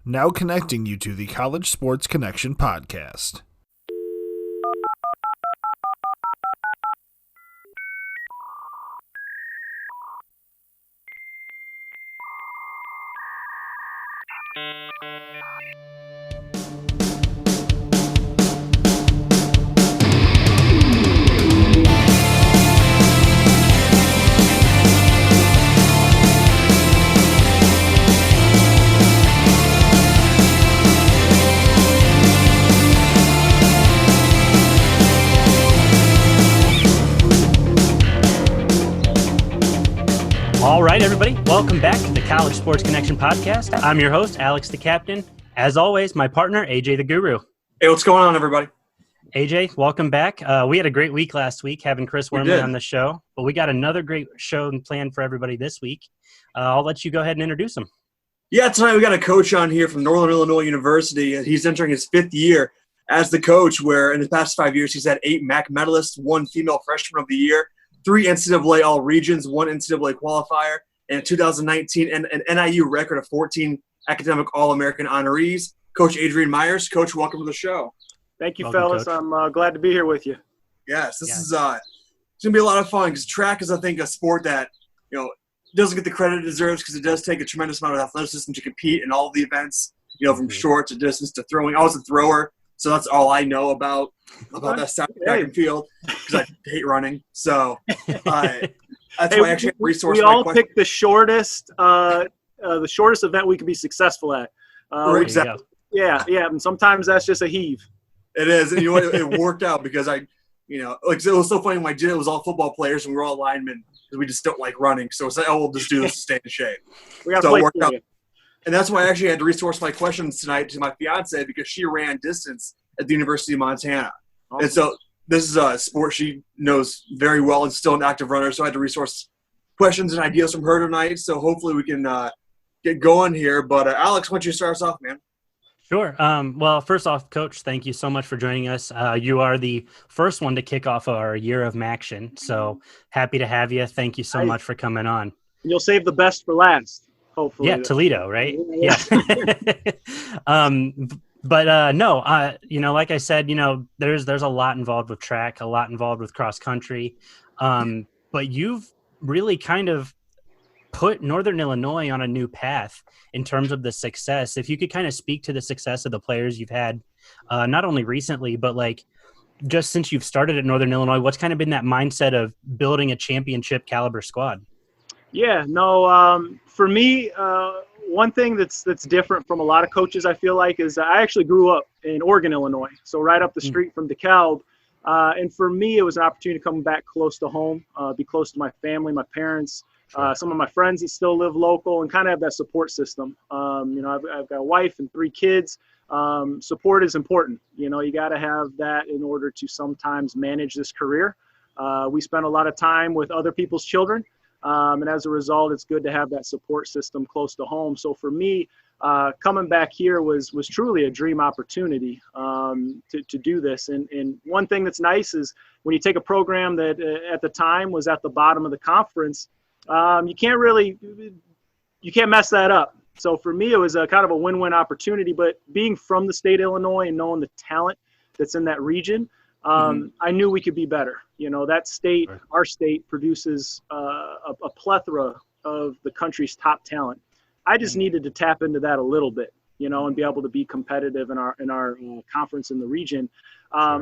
Now connecting you to the College Sports Connection podcast. All right, everybody. Welcome back to the College Sports Connection podcast. I'm your host, Alex the Captain. As always, my partner, AJ the Guru. Hey, what's going on, everybody? AJ, welcome back. We had a great week last week having Chris Wormley on the show, but we got another great show planned for everybody this week. I'll let you go ahead and introduce him. Yeah, tonight we got a coach on here from Northern Illinois University. He's entering his fifth year as the coach, where in the past 5 years he's had 8 MAC medalists, 1 female freshman of the year, 3 NCAA All-Regions, 1 NCAA qualifier, and 2019 an NIU record of 14 academic All-American honorees. Coach Adrian Myers. Coach, welcome to the show. Thank you, Welcome, fellas. Coach. I'm glad to be here with you. Yes, this is it's going to be a lot of fun because track is, I think, a sport that, doesn't get the credit it deserves because it does take a tremendous amount of athleticism to compete in all the events, from short to distance to throwing. I was a thrower, so that's all I know about that side of track and field because I hate running. So that's why I actually resource. We all pick the shortest event we could be successful at. Exactly. Yeah, and sometimes that's just a heave. It is, and you know what? It worked out because it was so funny when I did it. It was all football players and we were all linemen because we just don't like running. So it's like, we'll just do this to stay in shape. We got to play it worked for out. you. And that's why I actually had to resource my questions tonight to my fiance because she ran distance at the University of Montana. Awesome. And so this is a sport she knows very well and still an active runner. So I had to resource questions and ideas from her tonight. So hopefully we can get going here. But Alex, why don't you start us off, man? Sure. Well, first off, Coach, thank you so much for joining us. You are the first one to kick off our year of Maction. So happy to have you. Thank you so much for coming on. You'll save the best for last, hopefully. Yeah, Toledo, right? Yeah. Like I said, there's a lot involved with track, a lot involved with cross country. But you've really kind of put Northern Illinois on a new path in terms of the success. If you could kind of speak to the success of the players you've had, not only recently, but like just since you've started at Northern Illinois, what's kind of been that mindset of building a championship caliber squad? Yeah, no, for me, one thing that's different from a lot of coaches, I feel like, is I actually grew up in Oregon, Illinois, so right up the street from DeKalb. And for me, it was an opportunity to come back close to home, be close to my family, my parents, some of my friends that still live local, and kind of have that support system. I've got a wife and 3 kids. Support is important. You got to have that in order to sometimes manage this career. We spend a lot of time with other people's children. And as a result, it's good to have that support system close to home. So for me, coming back here was truly a dream opportunity to do this. And one thing that's nice is when you take a program that at the time was at the bottom of the conference, you can't mess that up. So for me, it was a kind of a win-win opportunity. But being from the state of Illinois and knowing the talent that's in that region, I knew we could be better. That state, our state, produces a plethora of the country's top talent. I just needed to tap into that a little bit, and be able to be competitive in our conference in the region.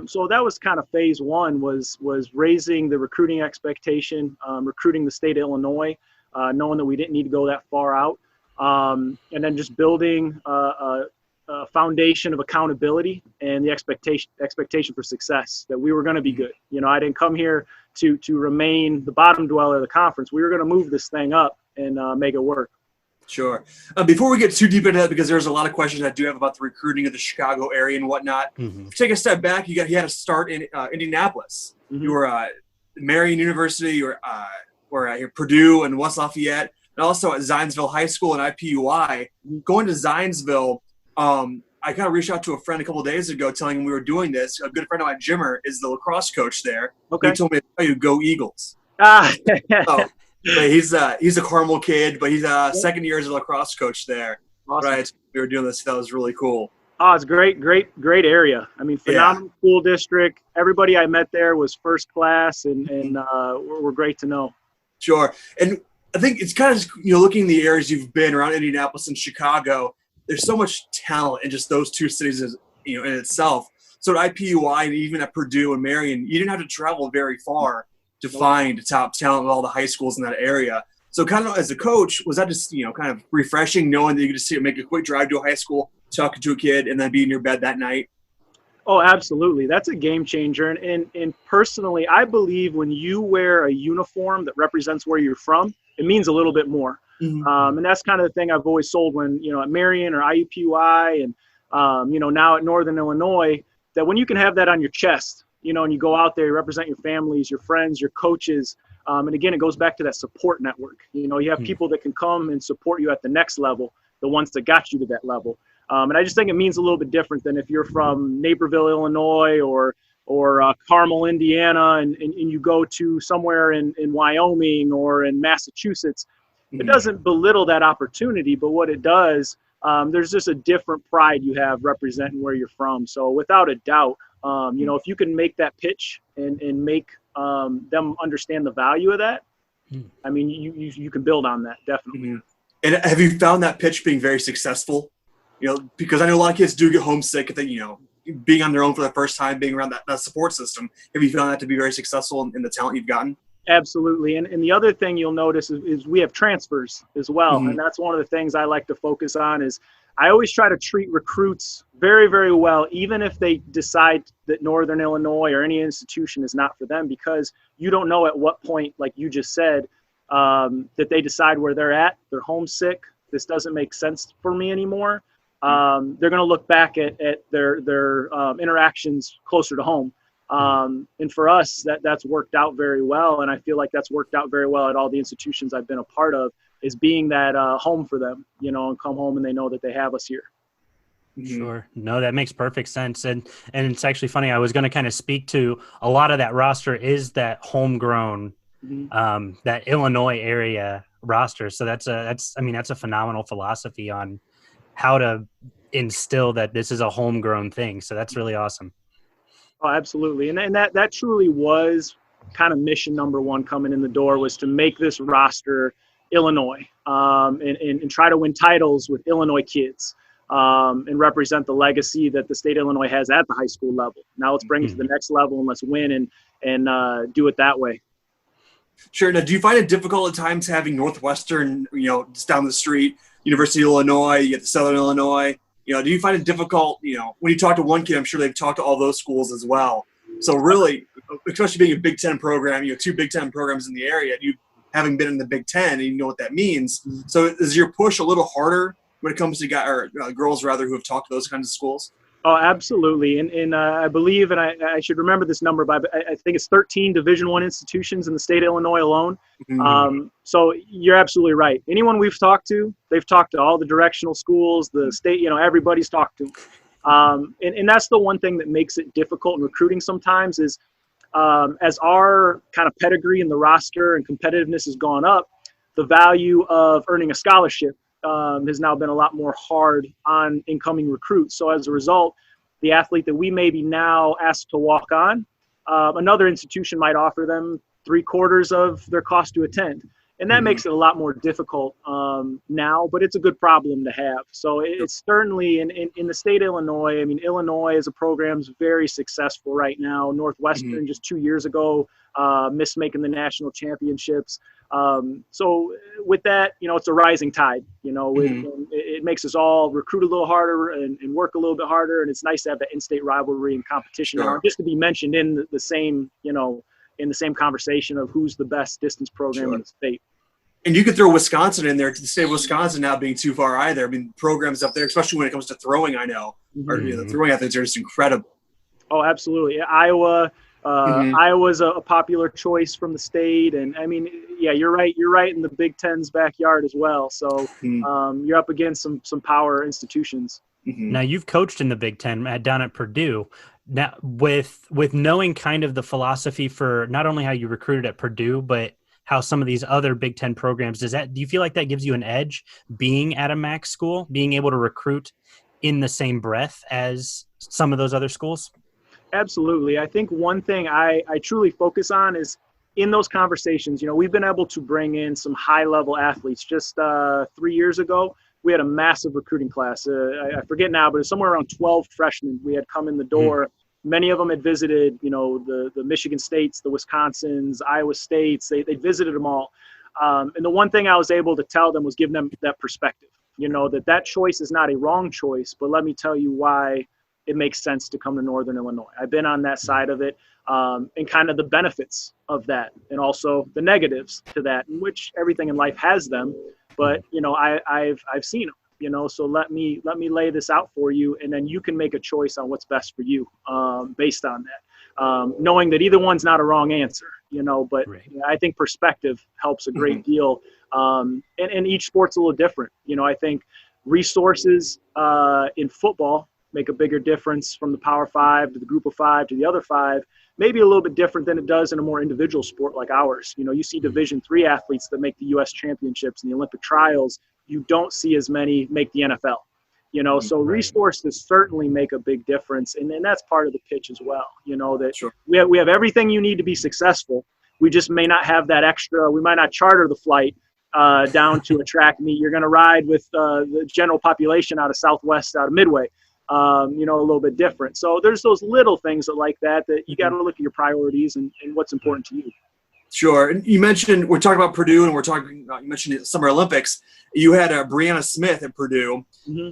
So that was kind of phase one, was raising the recruiting expectation, recruiting the state of Illinois, knowing that we didn't need to go that far out, and then just building a foundation of accountability and the expectation for success, that we were going to be good. I didn't come here to remain the bottom dweller of the conference. We were going to move this thing up and make it work. Sure. Before we get too deep into that, because there's a lot of questions I do have about the recruiting of the Chicago area and whatnot. Take a step back. You had to start in Indianapolis. You were at Marion University, you were at Purdue and West Lafayette, and also at Zionsville High School and IPUI. Going to Zionsville, I kind of reached out to a friend a couple of days ago telling him we were doing this. A good friend of mine, Jimmer, is the lacrosse coach there. Okay. He told me to tell you, go Eagles. So, he's a Carmel kid, but he's second year as a lacrosse coach there. Awesome. Right. We were doing this. That was really cool. Oh, it's great area. I mean, phenomenal school district. Everybody I met there was first class, and were great to know. Sure. And I think it's kind of, looking in the areas you've been around Indianapolis and Chicago, there's so much talent in just those two cities, in itself. So at IPUI and even at Purdue and Marion, you didn't have to travel very far to find top talent in all the high schools in that area. So kind of as a coach, was that just, kind of refreshing knowing that you could just make a quick drive to a high school, talking to a kid, and then be in your bed that night? Oh, absolutely. That's a game changer. And personally, I believe when you wear a uniform that represents where you're from, it means a little bit more. And that's kind of the thing I've always sold when, at Marion or IUPUI and, now at Northern Illinois, that when you can have that on your chest, and you go out there, you represent your families, your friends, your coaches. And again, it goes back to that support network. You have people that can come and support you at the next level, the ones that got you to that level. And I just think it means a little bit different than if you're from Naperville, Illinois, or Carmel, Indiana, and you go to somewhere in Wyoming or in Massachusetts. It doesn't belittle that opportunity, but what it does, there's just a different pride you have representing where you're from. So without a doubt, if you can make that pitch and make them understand the value of that, I mean, you can build on that, definitely. And have you found that pitch being very successful? Because I know a lot of kids do get homesick if they, being on their own for the first time, being around that support system. Have you found that to be very successful in the talent you've gotten? Absolutely. And the other thing you'll notice is we have transfers as well. And that's one of the things I like to focus on is I always try to treat recruits very, very well, even if they decide that Northern Illinois or any institution is not for them, because you don't know at what point, like you just said, that they decide where they're at, they're homesick, this doesn't make sense for me anymore. They're going to look back at their interactions closer to home. And for us, that's worked out very well. And I feel like that's worked out very well at all the institutions I've been a part of, is being that home for them, and come home and they know that they have us here. Sure. No, that makes perfect sense. And it's actually funny. I was going to kind of speak to a lot of that roster is that homegrown, that Illinois area roster. So that's a phenomenal philosophy on how to instill that this is a homegrown thing. So that's really awesome. Oh, absolutely. And that truly was kind of mission number one coming in the door, was to make this roster Illinois, and try to win titles with Illinois kids, and represent the legacy that the state of Illinois has at the high school level. Now let's bring it to the next level and let's win and do it that way. Sure. Now, do you find it difficult at times having Northwestern, just down the street, University of Illinois, you get the Southern Illinois, do you find it difficult, when you talk to one kid, I'm sure they've talked to all those schools as well. So really, especially being a Big Ten program, two Big Ten programs in the area, you having been in the Big Ten and you know what that means. So is your push a little harder when it comes to girls who have talked to those kinds of schools? Oh, absolutely. And I believe, and I should remember this number, but I think it's 13 Division I institutions in the state of Illinois alone. So you're absolutely right. Anyone we've talked to, they've talked to all the directional schools, the state, everybody's talked to. And that's the one thing that makes it difficult in recruiting sometimes is, as our kind of pedigree in the roster and competitiveness has gone up, the value of earning a scholarship has now been a lot more hard on incoming recruits. So as a result, the athlete that we may be now asked to walk on, another institution might offer them 3/4 of their cost to attend. And that makes it a lot more difficult now, but it's a good problem to have. So it's certainly in the state of Illinois. I mean, Illinois as a program is very successful right now. Northwestern just 2 years ago missed making the national championships. So with that, it's a rising tide. It makes us all recruit a little harder and work a little bit harder. And it's nice to have that in-state rivalry and competition just to be mentioned in the same, in the same conversation of who's the best distance program in the state. And you could throw Wisconsin in there, to the state of Wisconsin not being too far either. I mean, programs up there, especially when it comes to throwing, I know, or the throwing athletes are just incredible. Oh, absolutely. Iowa's a popular choice from the state. And I mean, yeah, you're right. You're right in the Big Ten's backyard as well. So you're up against some power institutions. Now you've coached in the Big Ten down at Purdue. Now with knowing kind of the philosophy for not only how you recruited at Purdue, but how some of these other Big Ten programs, do you feel like that gives you an edge being at a MAC school, being able to recruit in the same breath as some of those other schools? Absolutely. I think one thing I truly focus on is in those conversations, we've been able to bring in some high-level athletes. Just 3 years ago, we had a massive recruiting class. I forget now, but it was somewhere around 12 freshmen we had come in the door. Many of them had visited, the Michigan States, the Wisconsins, Iowa States. They visited them all. And the one thing I was able to tell them was give them that perspective, that choice is not a wrong choice, but let me tell you why it makes sense to come to Northern Illinois. I've been on that side of it, and kind of the benefits of that, and also the negatives to that, in which everything in life has them. But I've seen them. So let me lay this out for you, and then you can make a choice on what's best for you, based on that. Knowing that either one's not a wrong answer, But Right. I think perspective helps a great deal, and each sport's a little different. I think resources in football make a bigger difference from the Power Five to the Group of Five to the other five, maybe a little bit different than it does in a more individual sport like ours. You see Division III athletes that make the U.S. championships and the Olympic trials. You don't see as many make the NFL. So Right. resources certainly make a big difference, and that's part of the pitch as well. That Sure. we have everything you need to be successful. We just may not have that extra. We might not charter the flight down to a track meet. You're going to ride with the general population out of Southwest, out of Midway. A little bit different. So there's those little things that you got to look at your priorities and what's important to you. Sure. And you mentioned, we're talking about Purdue, and you mentioned the Summer Olympics. You had Brianna Smith at Purdue.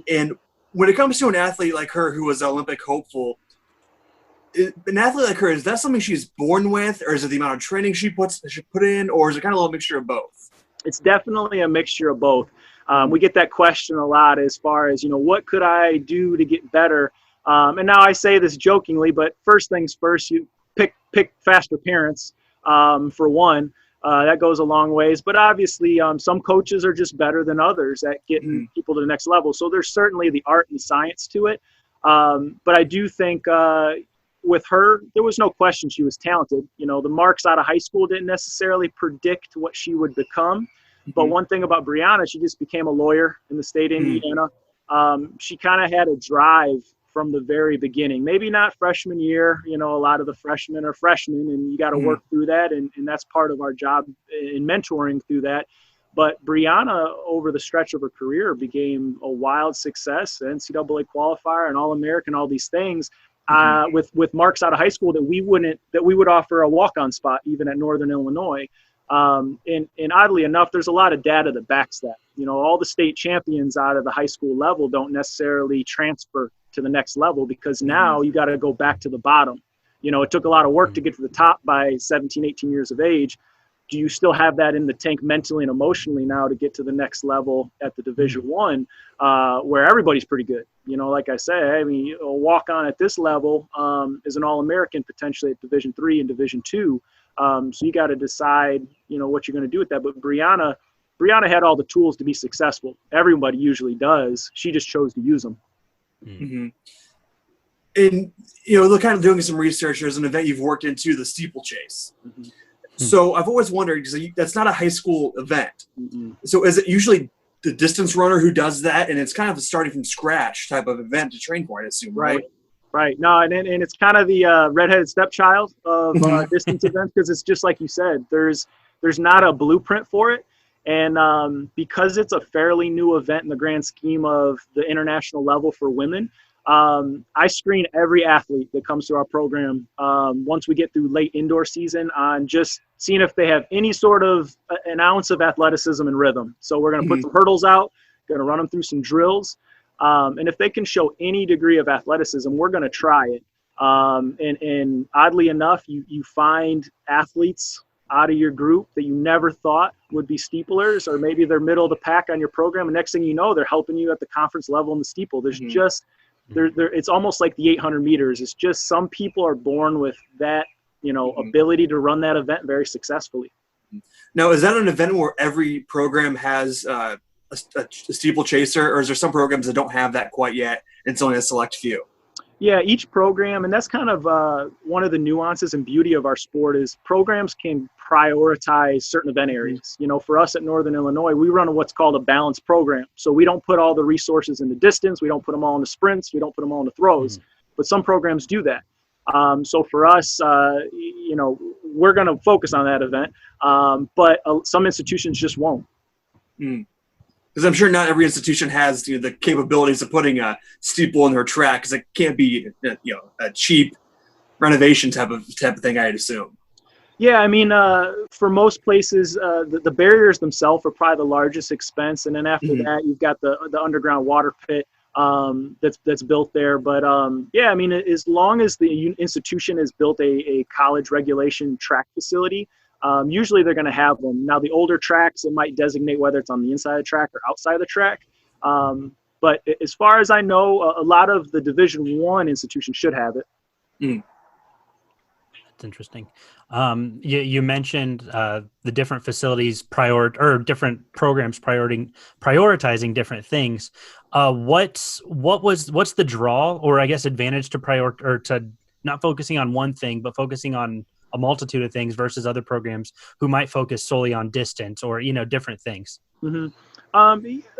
And when it comes to an athlete like her who was an Olympic hopeful, an athlete like her, is that something she's born with, or is it the amount of training she put in, or is it kind of a little mixture of both? It's definitely a mixture of both. We get that question a lot as far as, what could I do to get better? And now I say this jokingly, but first things first, you pick faster parents, for one. That goes a long ways. But obviously, some coaches are just better than others at getting people to the next level. So there's certainly the art and science to it. But I do think with her, there was no question she was talented. The marks out of high school didn't necessarily predict what she would become. But one thing about Brianna, she just became a lawyer in the state of Indiana. She kind of had a drive from the very beginning. Maybe not freshman year. A lot of the freshmen are freshmen, and you got to work through that. And that's part of our job in mentoring through that. But Brianna, over the stretch of her career, became a wild success, NCAA qualifier, and All-American, all these things. With marks out of high school that we would offer a walk-on spot even at Northern Illinois. And oddly enough, there's a lot of data that backs that. All the state champions out of the high school level don't necessarily transfer to the next level, because now you got to go back to the bottom. It took a lot of work to get to the top by 17, 18 years of age. Do you still have that in the tank mentally and emotionally now to get to the next level at the Division I, where everybody's pretty good? Like I say, a walk-on at this level is an All-American potentially at Division III and Division II. So you got to decide, what you're going to do with that. But Brianna had all the tools to be successful. Everybody usually does. She just chose to use them. And, look, kind of doing some research, there's an event you've worked into, the steeplechase. So I've always wondered, because that's not a high school event. So is it usually the distance runner who does that, and it's kind of a starting from scratch type of event to train for, I assume, right? Right. No, and it's kind of the redheaded stepchild of distance events, because it's just like you said, there's not a blueprint for it. And because it's a fairly new event in the grand scheme of the international level for women, I screen every athlete that comes through our program once we get through late indoor season on just seeing if they have any sort of an ounce of athleticism and rhythm. So we're going to put some hurdles out, going to run them through some drills. And if they can show any degree of athleticism, we're going to try it. And oddly enough, you find athletes out of your group that you never thought would be steeplers, or maybe they're middle of the pack on your program. And next thing you know, they're helping you at the conference level in the steeple. There's just it's almost like the 800 meters. It's just some people are born with that, ability to run that event very successfully. Now, is that an event where every program has a steeplechaser, or is there some programs that don't have that quite yet, and it's only a select few? Yeah, each program, and that's kind of one of the nuances and beauty of our sport is programs can prioritize certain event areas. You know, for us at Northern Illinois, we run what's called a balanced program. So we don't put all the resources in the distance, we don't put them all in the sprints, we don't put them all in the throws, but some programs do that. So for us, you know, we're going to focus on that event, but some institutions just won't. Because I'm sure not every institution has the capabilities of putting a steeple in their track, because it can't be a cheap renovation type of thing, I'd assume. Yeah, I mean, for most places, the barriers themselves are probably the largest expense, and then after that, you've got the underground water pit that's built there. But yeah, I mean, as long as the institution has built a college regulation track facility, usually they're going to have them. Now, the older tracks, it might designate whether it's on the inside of the track or outside of the track. But as far as I know, a lot of the Division I institutions should have it. That's interesting. You mentioned the different facilities different programs prioritizing different things. What's the draw, or I guess advantage to not focusing on one thing, but focusing on a multitude of things versus other programs who might focus solely on distance or different things? A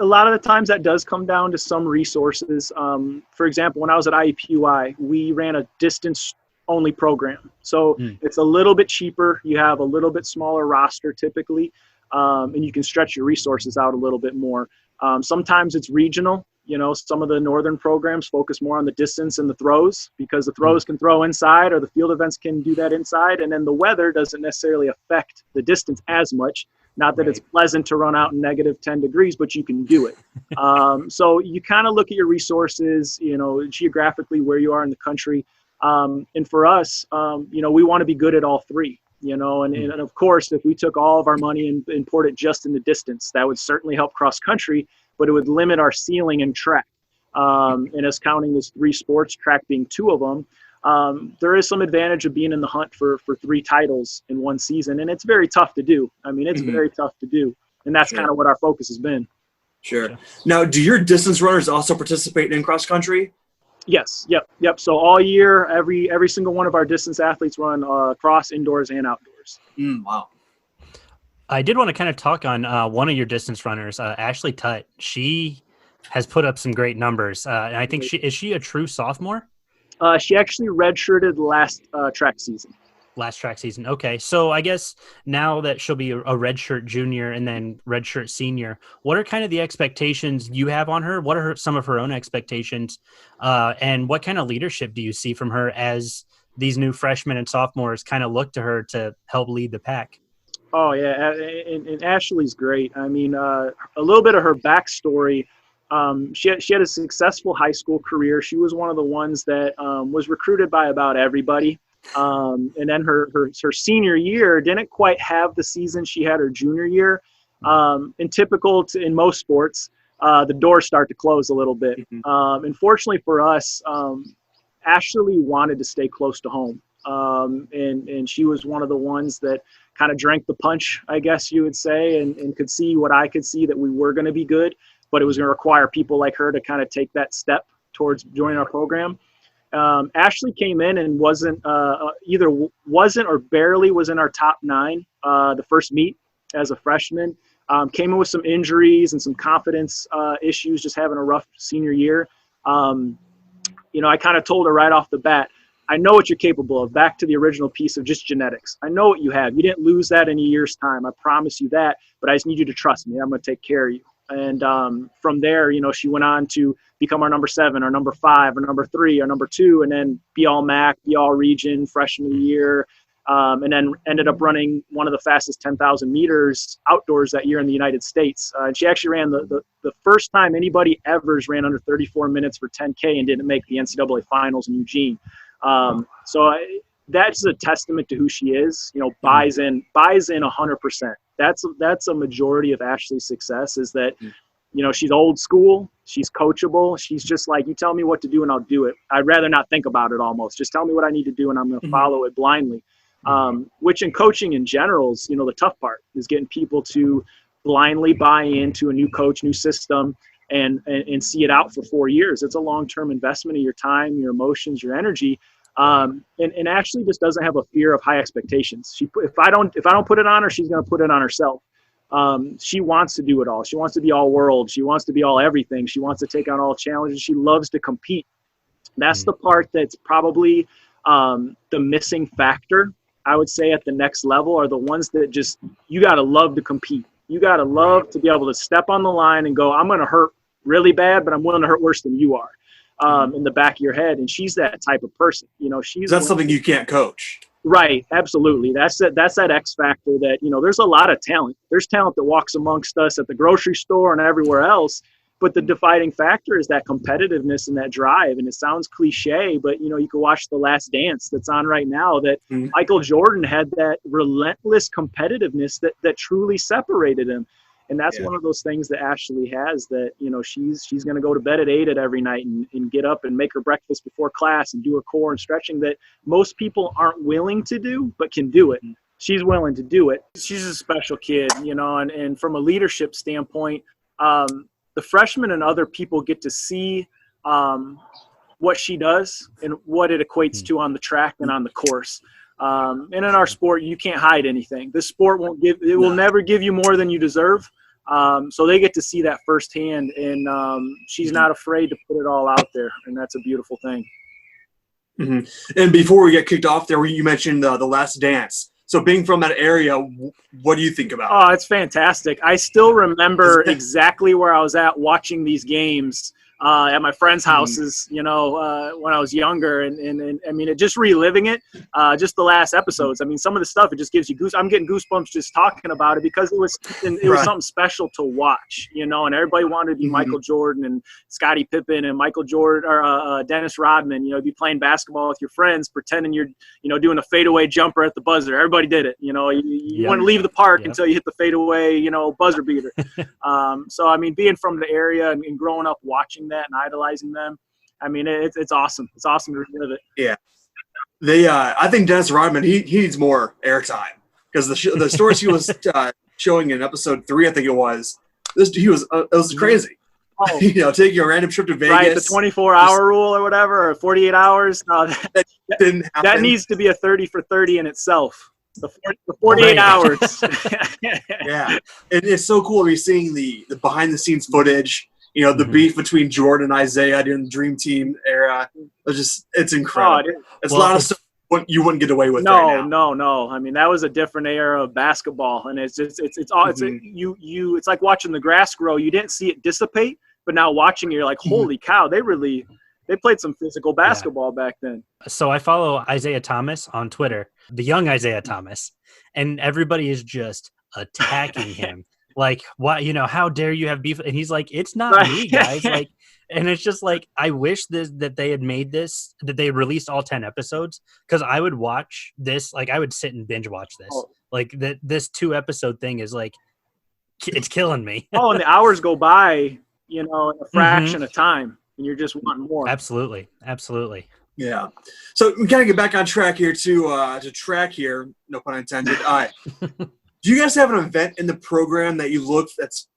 lot of the times that does come down to some resources. For example, when I was at IUPUI, we ran a distance only program. So it's a little bit cheaper. You have a little bit smaller roster typically, and you can stretch your resources out a little bit more. Sometimes it's regional. Some of the northern programs focus more on the distance and the throws, because the throws can throw inside, or the field events can do that inside. And then the weather doesn't necessarily affect the distance as much. Not that it's pleasant to run out in negative 10 degrees, but you can do it. So you kind of look at your resources, geographically where you are in the country. And for us, we want to be good at all three, and of course, if we took all of our money and poured it just in the distance, that would certainly help cross country, but it would limit our ceiling and track. And us counting as three sports, track being two of them, there is some advantage of being in the hunt for three titles in one season. And it's very tough to do. I mean, it's very tough to do. And that's kind of what our focus has been. Sure. Now, do your distance runners also participate in cross country? Yes. Yep. So all year, every single one of our distance athletes run cross, indoors and outdoors. Wow. I did want to kind of talk on one of your distance runners, Ashley Tutt. She has put up some great numbers. And I think is she a true sophomore? She actually redshirted last track season. Last track season. Okay. So I guess now that she'll be a redshirt junior and then redshirt senior, what are kind of the expectations you have on her? What are some of her own expectations? And what kind of leadership do you see from her as these new freshmen and sophomores kind of look to her to help lead the pack? Oh, yeah. And Ashley's great. I mean, a little bit of her backstory. She had a successful high school career. She was one of the ones that was recruited by about everybody. And then her senior year didn't quite have the season she had her junior year. And typical in most sports, the doors start to close a little bit. And fortunately for us, Ashley wanted to stay close to home. And she was one of the ones that kind of drank the punch, I guess you would say, and could see what I could see, that we were going to be good, but it was going to require people like her to kind of take that step towards joining our program. Ashley came in and either wasn't or barely was in our top 9 the first meet as a freshman. Came in with some injuries and some confidence issues, just having a rough senior year. I kind of told her right off the bat, I know what you're capable of. Back to the original piece of just genetics. I know what you have. You didn't lose that in a year's time. I promise you that, but I just need you to trust me. I'm going to take care of you. And from there, she went on to become our number 7, our number 5, our number 3, our number 2, and then be all MAC, be all region, freshman of the year, and then ended up running one of the fastest 10,000 meters outdoors that year in the United States. And she actually ran the first time anybody ever's ran under 34 minutes for 10K and didn't make the NCAA finals in Eugene. That's a testament to who she is. Buys in 100%. That's a majority of Ashley's success, is that, she's old school, she's coachable. She's just like, you tell me what to do and I'll do it. I'd rather not think about it almost. Just tell me what I need to do and I'm going to follow it blindly. Which in coaching in general is, the tough part, is getting people to blindly buy into a new coach, new system. and see it out for 4 years. It's a long-term investment of your time, your emotions, your energy. And Ashley just doesn't have a fear of high expectations. If I don't put it on her, she's going to put it on herself. She wants to do it all. She wants to be all world. She wants to be all everything. She wants to take on all challenges. She loves to compete. That's the part that's probably the missing factor, I would say, at the next level, are the ones that just, you got to love to compete. You got to love to be able to step on the line and go, I'm going to hurt really bad, but I'm willing to hurt worse than you are, in the back of your head. And she's that type of person. That's something you can't coach. Right. Absolutely. That's that X factor that, there's a lot of talent. There's talent that walks amongst us at the grocery store and everywhere else. But the defining factor is that competitiveness and that drive. And it sounds cliche, but, you can watch The Last Dance that's on right now, that Michael Jordan had that relentless competitiveness that truly separated him. And that's one of those things that Ashley has, that, she's going to go to bed at 8 every night and get up and make her breakfast before class and do her core and stretching that most people aren't willing to do, but can do it. She's willing to do it. She's a special kid, and from a leadership standpoint, the freshmen and other people get to see what she does and what it equates to on the track and on the course. And in our sport, you can't hide anything. This sport will never give you more than you deserve. So they get to see that firsthand, and she's not afraid to put it all out there, and that's a beautiful thing. Mm-hmm. And before we get kicked off there, you mentioned The Last Dance. So being from that area, what do you think about it? Oh, it's fantastic. I still remember exactly where I was at watching these games at my friends' houses, when I was younger. And I mean, just reliving it, just the last episodes. I mean, some of the stuff, it just gives you I'm getting goosebumps just talking about it, because it was something special to watch, and everybody wanted to be Michael Jordan and Scottie Pippen and Michael Jordan or Dennis Rodman. Be playing basketball with your friends, pretending you're, doing a fadeaway jumper at the buzzer. Everybody did it. You want to leave the park until you hit the fadeaway, buzzer beater. So, I mean, being from the area and growing up watching that and idolizing them, I mean, it's awesome. It's awesome to relive it. Yeah. I think Dennis Rodman, he needs more airtime, because the stories he was showing in episode 3, I think it was crazy. Oh. Taking a random trip to Vegas. Right, the 24-hour rule or whatever, or 48 hours. No, that didn't happen. That needs to be a 30 for 30 in itself. The 48 hours. Yeah. It's so cool to be seeing the behind-the-scenes footage, the beef between Jordan and Isaiah during the Dream Team era. It's incredible. It's a lot of stuff you wouldn't get away with right now. No. I mean, that was a different era of basketball, and it's like watching the grass grow. You didn't see it dissipate, but now watching it, you're like, holy cow, they played some physical basketball back then. So I follow Isaiah Thomas on Twitter, the young Isaiah Thomas, and everybody is just attacking him. Like, what, how dare you have beef? And he's like, it's not me, guys. Like, and it's just like, I wish that they had made this, that they had released all 10 episodes, because I would watch this. Like, I would sit and binge watch this. Like, this 2-episode thing is like, it's killing me. And the hours go by, in a fraction of time, and you're just wanting more. Absolutely. Yeah. So we gotta get back on track here to track here. No pun intended. Do you guys have an event in the program that you look that's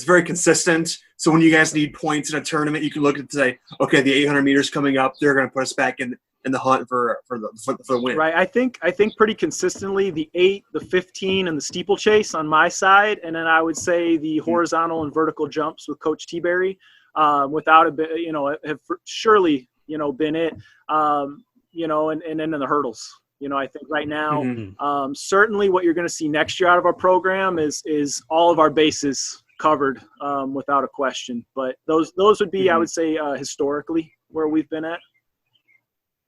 very consistent? So when you guys need points in a tournament, you can look and say, okay, the 800 meters coming up, they're going to put us back in the hunt for the win. Right. I think pretty consistently the 8, the 15, and the steeplechase on my side, and then I would say the horizontal and vertical jumps with Coach T-Berry, without a bit, have surely been it. And then the hurdles. I think right now, certainly what you're going to see next year out of our program is all of our bases covered, without a question. But those would be, I would say, historically where we've been at.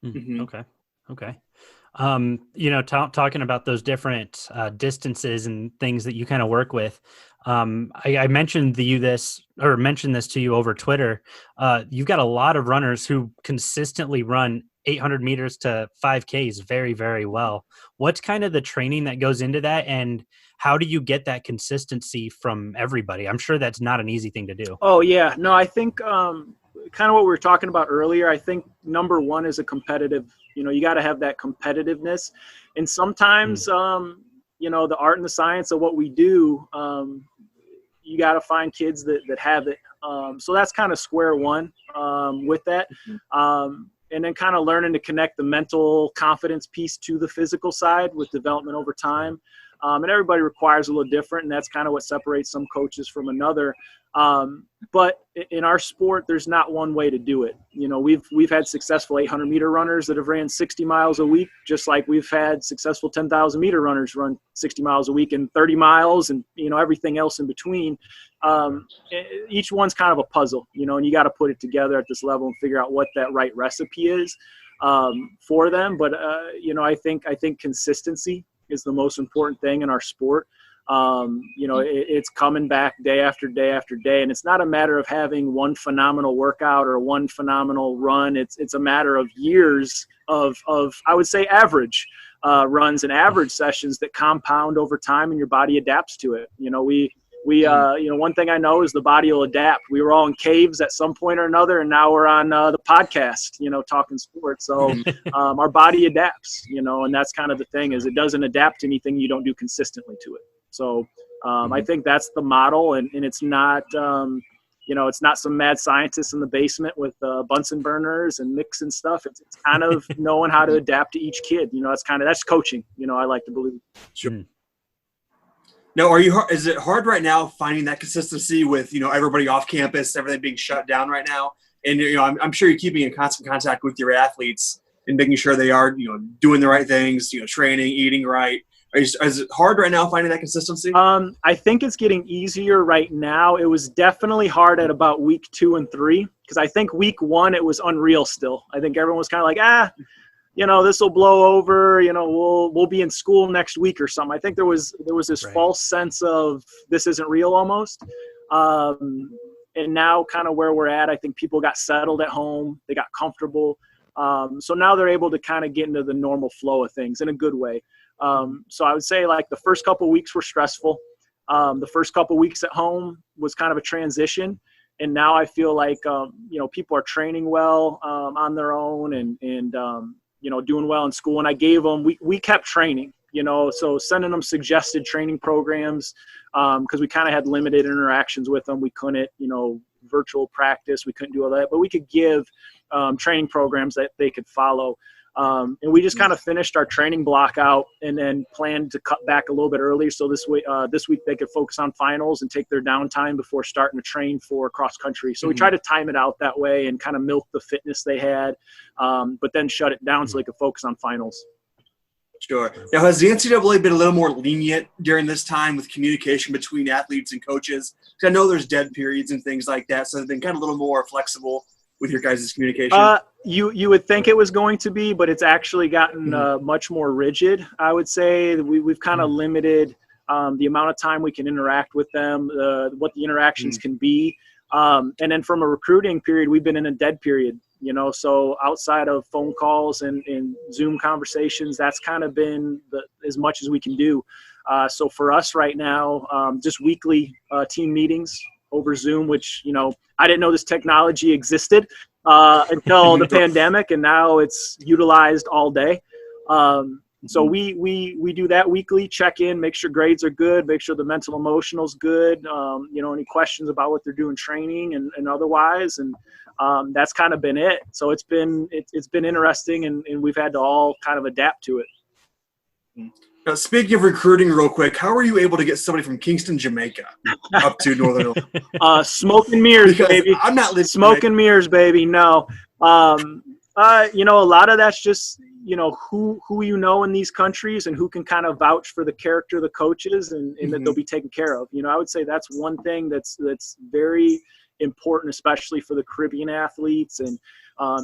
Okay. Talking about those different distances and things that you kind of work with. I mentioned this to you over Twitter. You've got a lot of runners who consistently run 800 meters to 5Ks very, very well. What's kind of the training that goes into that, and how do you get that consistency from everybody? I'm sure that's not an easy thing to do. Oh yeah, no, I think kind of what we were talking about earlier. I think number one is a competitive. You got to have that competitiveness, and sometimes the art and the science of what we do. you got to find kids that have it. So that's kind of square one with that. And then kind of learning to connect the mental confidence piece to the physical side with development over time. And everybody requires a little different, and that's kind of what separates some coaches from another. But in our sport, there's not one way to do it. You know, we've had successful 800-meter runners that have ran 60 miles a week, just like we've had successful 10,000-meter runners run 60 miles a week and 30 miles and, you know, everything else in between. Each one's kind of a puzzle, you know, and you got to put it together at this level and figure out what that right recipe is for them. But, you know, I think consistency is the most important thing in our sport. You know, it's coming back day after day after day, and it's not a matter of having one phenomenal workout or one phenomenal run. It's a matter of years of I would say average runs and average sessions that compound over time, and your body adapts to it. You know, we you know, one thing I know is the body will adapt. We were all in caves at some point or another, and now we're on the podcast, you know, talking sports. So our body adapts, you know, and that's kind of the thing, is it doesn't adapt to anything you don't do consistently to it. So I think that's the model, and it's not, you know, it's not some mad scientist in the basement with Bunsen burners and mix and stuff. It's kind of knowing how to adapt to each kid. You know, that's coaching, you know, I like to believe. Sure. Now, is it hard right now finding that consistency with, you know, everybody off campus, everything being shut down right now? And, you know, I'm sure you're keeping in constant contact with your athletes and making sure they are, you know, doing the right things, you know, training, eating right. Is it hard right now finding that consistency? I think it's getting easier right now. It was definitely hard at about week 2 and 3, because I think week 1 it was unreal still. I think everyone was kind of like, you know, this will blow over. You know, we'll be in school next week or something. I think there was this false sense of this isn't real almost. And now kind of where we're at, I think people got settled at home. They got comfortable. So now they're able to kind of get into the normal flow of things in a good way. So I would say like the first couple of weeks were stressful. The first couple of weeks at home was kind of a transition. And now I feel like, you know, people are training well on their own and you know, doing well in school. And I gave them, we kept training, you know, so sending them suggested training programs because we kind of had limited interactions with them. We couldn't, you know, virtual practice. We couldn't do all that, but we could give training programs that they could follow. And we just kind of finished our training block out and then planned to cut back a little bit early. So this week they could focus on finals and take their downtime before starting to train for cross country. So we tried to time it out that way and kind of milk the fitness they had, but then shut it down so they could focus on finals. Sure. Now, has the NCAA been a little more lenient during this time with communication between athletes and coaches? Because I know there's dead periods and things like that, so they've been kind of a little more flexible with your guys' communication. You would think it was going to be, but it's actually gotten much more rigid. I would say that we've kind of limited the amount of time we can interact with them, what the interactions can be. And then from a recruiting period, we've been in a dead period, you know, so outside of phone calls and Zoom conversations, that's kind of been as much as we can do. So for us right now, just weekly team meetings over Zoom, which, you know, I didn't know this technology existed until the pandemic, and now it's utilized all day. So we do that weekly, check in, make sure grades are good, make sure the mental emotional is good, you know, any questions about what they're doing training and otherwise. And that's kind of been it. So it's been interesting, and we've had to all kind of adapt to it. Now, speaking of recruiting real quick, how were you able to get somebody from Kingston, Jamaica up to Northern Illinois? Smoke and mirrors, because baby. I'm not living smoke and mirrors, baby. No. You know, a lot of that's just, you know, who you know in these countries and who can kind of vouch for the character of the coaches and that they'll be taken care of. You know, I would say that's one thing that's very important, especially for the Caribbean athletes and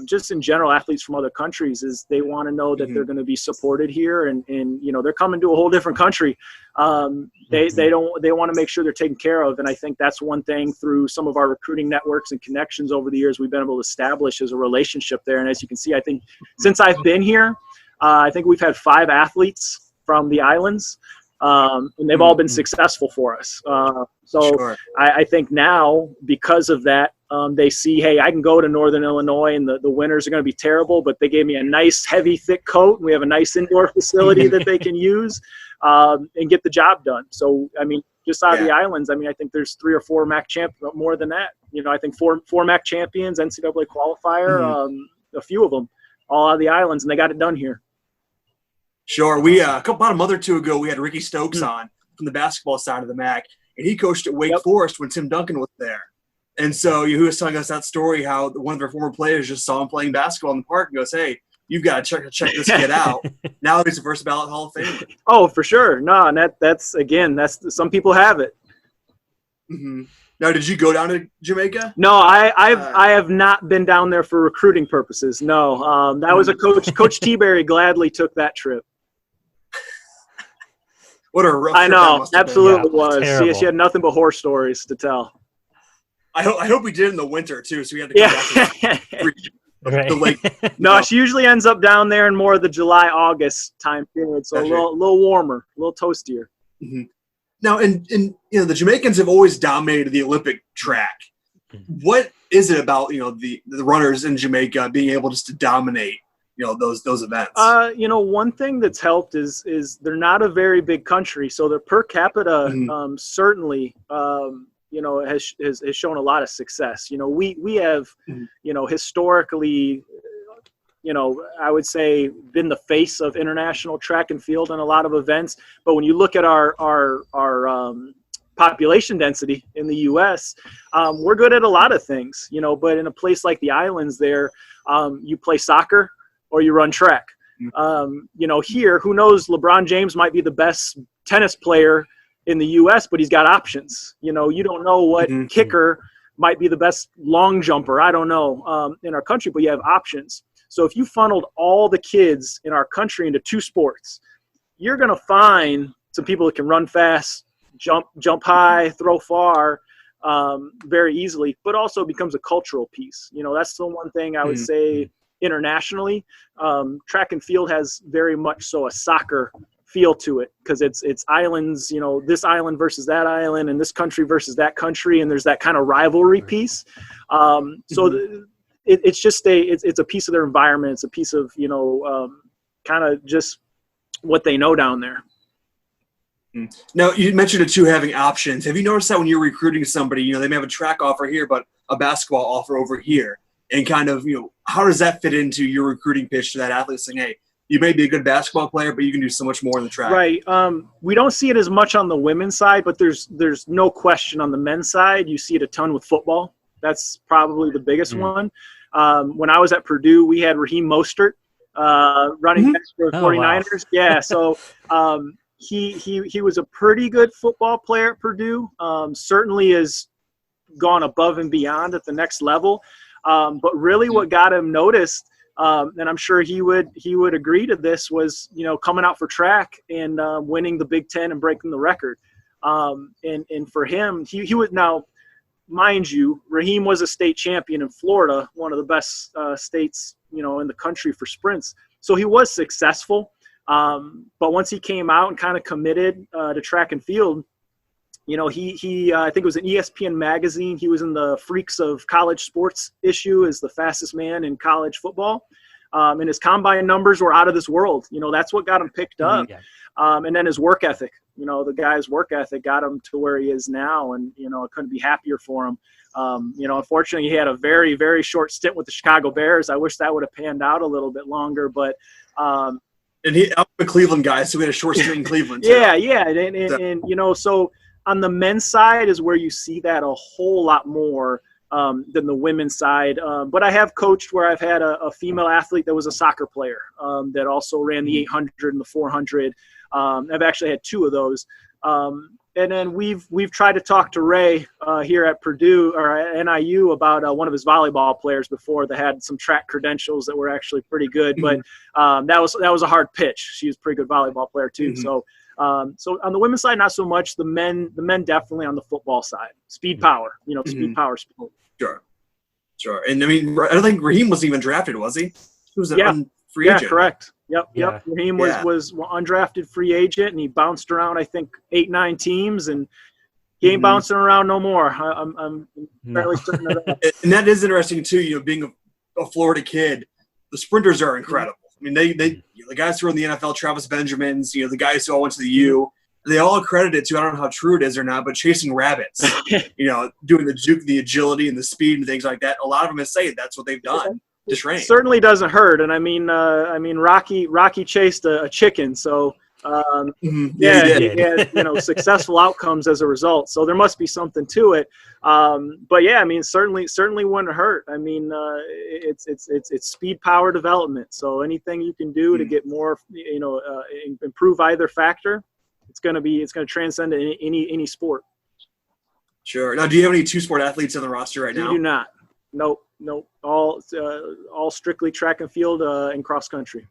just in general athletes from other countries, is they want to know that they're going to be supported here and you know, they're coming to a whole different country. They want to make sure they're taken care of. And I think that's one thing through some of our recruiting networks and connections over the years we've been able to establish as a relationship there. And as you can see, I think since I've been here, I think we've had 5 athletes from the islands. And they've all been successful for us. So I think now, because of that, they see, hey, I can go to Northern Illinois and the winters are going to be terrible, but they gave me a nice, heavy, thick coat. And we have a nice indoor facility that they can use and get the job done. So, I mean, just out of the islands. I mean, I think there's 3 or 4 MAC champions, more than that. I think four MAC champions, NCAA qualifier, a few of them, all out of the islands, and they got it done here. Sure. We about a month or two ago, we had Ricky Stokes on from the basketball side of the MAC, and he coached at Wake Forest when Tim Duncan was there. And so he was telling us that story, how one of their former players just saw him playing basketball in the park and goes, "Hey, you've got to check this kid out." Now he's a first ballot Hall of Famer. Oh, for sure. No, and that's some people have it. Mm-hmm. Now, did you go down to Jamaica? No, I have not been down there for recruiting purposes. No, that was a Coach T-Berry gladly took that trip. What a rough I trip know, that must have been. absolutely was. She had nothing but horror stories to tell. I hope we did in the winter too, so we had to come back to the lake. No, she usually ends up down there in more of the July-August time period, so a little warmer, a little toastier. Mm-hmm. Now, and the Jamaicans have always dominated the Olympic track. What is it about the runners in Jamaica being able just to dominate those events? One thing that's helped is they're not a very big country, so their per capita certainly has shown a lot of success. We have historically, I would say been the face of international track and field in a lot of events. But when you look at our population density in the U.S., we're good at a lot of things, but in a place like the islands there, you play soccer or you run track. Here, who knows, LeBron James might be the best tennis player in the U.S., but he's got options. You don't know what kicker might be the best long jumper. I don't know in our country, but you have options. So if you funneled all the kids in our country into 2 sports, you're going to find some people that can run fast, jump high, throw far very easily, but also becomes a cultural piece. That's the one thing I would say internationally. Track and field has very much so a soccer feel to it, because it's islands, this island versus that island, and this country versus that country, and there's that kind of rivalry piece. It's just it's a piece of their environment. It's a piece of kind of just what they know down there. Now, you mentioned it too, having options. Have you noticed that when you're recruiting somebody, they may have a track offer here, but a basketball offer over here, and kind of how does that fit into your recruiting pitch to that athlete, saying, "Hey, you may be a good basketball player, but you can do so much more in the track"? Right. We don't see it as much on the women's side, but there's no question on the men's side. You see it a ton with football. That's probably the biggest one. When I was at Purdue, we had Raheem Mostert running back for the 49ers. Wow. Yeah, so he was a pretty good football player at Purdue. Certainly has gone above and beyond at the next level. But really what got him noticed, and I'm sure he would agree to this, was coming out for track and winning the Big Ten and breaking the record. And for him, he would now. Mind you, Raheem was a state champion in Florida, one of the best states, in the country for sprints. So he was successful. But once he came out and kind of committed to track and field, he I think it was an ESPN magazine. He was in the Freaks of College Sports issue as the fastest man in college football. And his combine numbers were out of this world. That's what got him picked up. Yeah. And then his work ethic, the guy's work ethic got him to where he is now. And, I couldn't be happier for him. Unfortunately, he had a very, very short stint with the Chicago Bears. I wish that would have panned out a little bit longer, but and I'm a Cleveland guy, so we had a short stint in Cleveland. Yeah. And so on the men's side is where you see that a whole lot more than the women's side. But I have coached where I've had a female athlete that was a soccer player that also ran the 800 and the 400. I've actually had 2 of those. And then we've tried to talk to Ray here at Purdue or at NIU about one of his volleyball players before that had some track credentials that were actually pretty good. But that was a hard pitch. She was a pretty good volleyball player too. So on the women's side, not so much. The men definitely on the football side. Speed, power. Speed, power, sport. Sure. And I mean, I don't think Raheem wasn't even drafted, was he? He was a free agent. Yeah, correct. Yep. Raheem was undrafted free agent, and he bounced around, I think, 8-9 teams, and he ain't bouncing around no more. I'm fairly certain of that. And that is interesting too. Being a Florida kid, the sprinters are incredible. I mean, they the guys who are in the NFL, Travis Benjamins, the guys who all went to the U. they all credit it to, I don't know how true it is or not, but chasing rabbits, doing the juke, the agility and the speed and things like that. A lot of them have said that's what they've done to train. It certainly doesn't hurt. And I mean, Rocky chased a chicken. So he had successful outcomes as a result. So there must be something to it. But yeah, I mean, certainly wouldn't hurt. I mean, it's speed power development. So anything you can do to get more, improve either factor, it's going to transcend any sport. Sure. Now, do you have any two-sport athletes on the roster right now? We do not. Nope. All strictly track and field and cross country.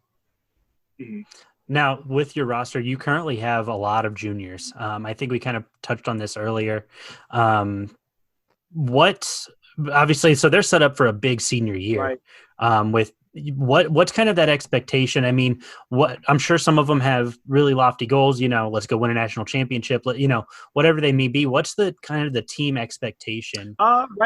Mm-hmm. Now, with your roster, you currently have a lot of juniors. I think we kind of touched on this earlier. Obviously, so they're set up for a big senior year. Right. With what's kind of that expectation? I mean, I'm sure some of them have really lofty goals. Let's go win a national championship. Whatever they may be. What's the kind of the team expectation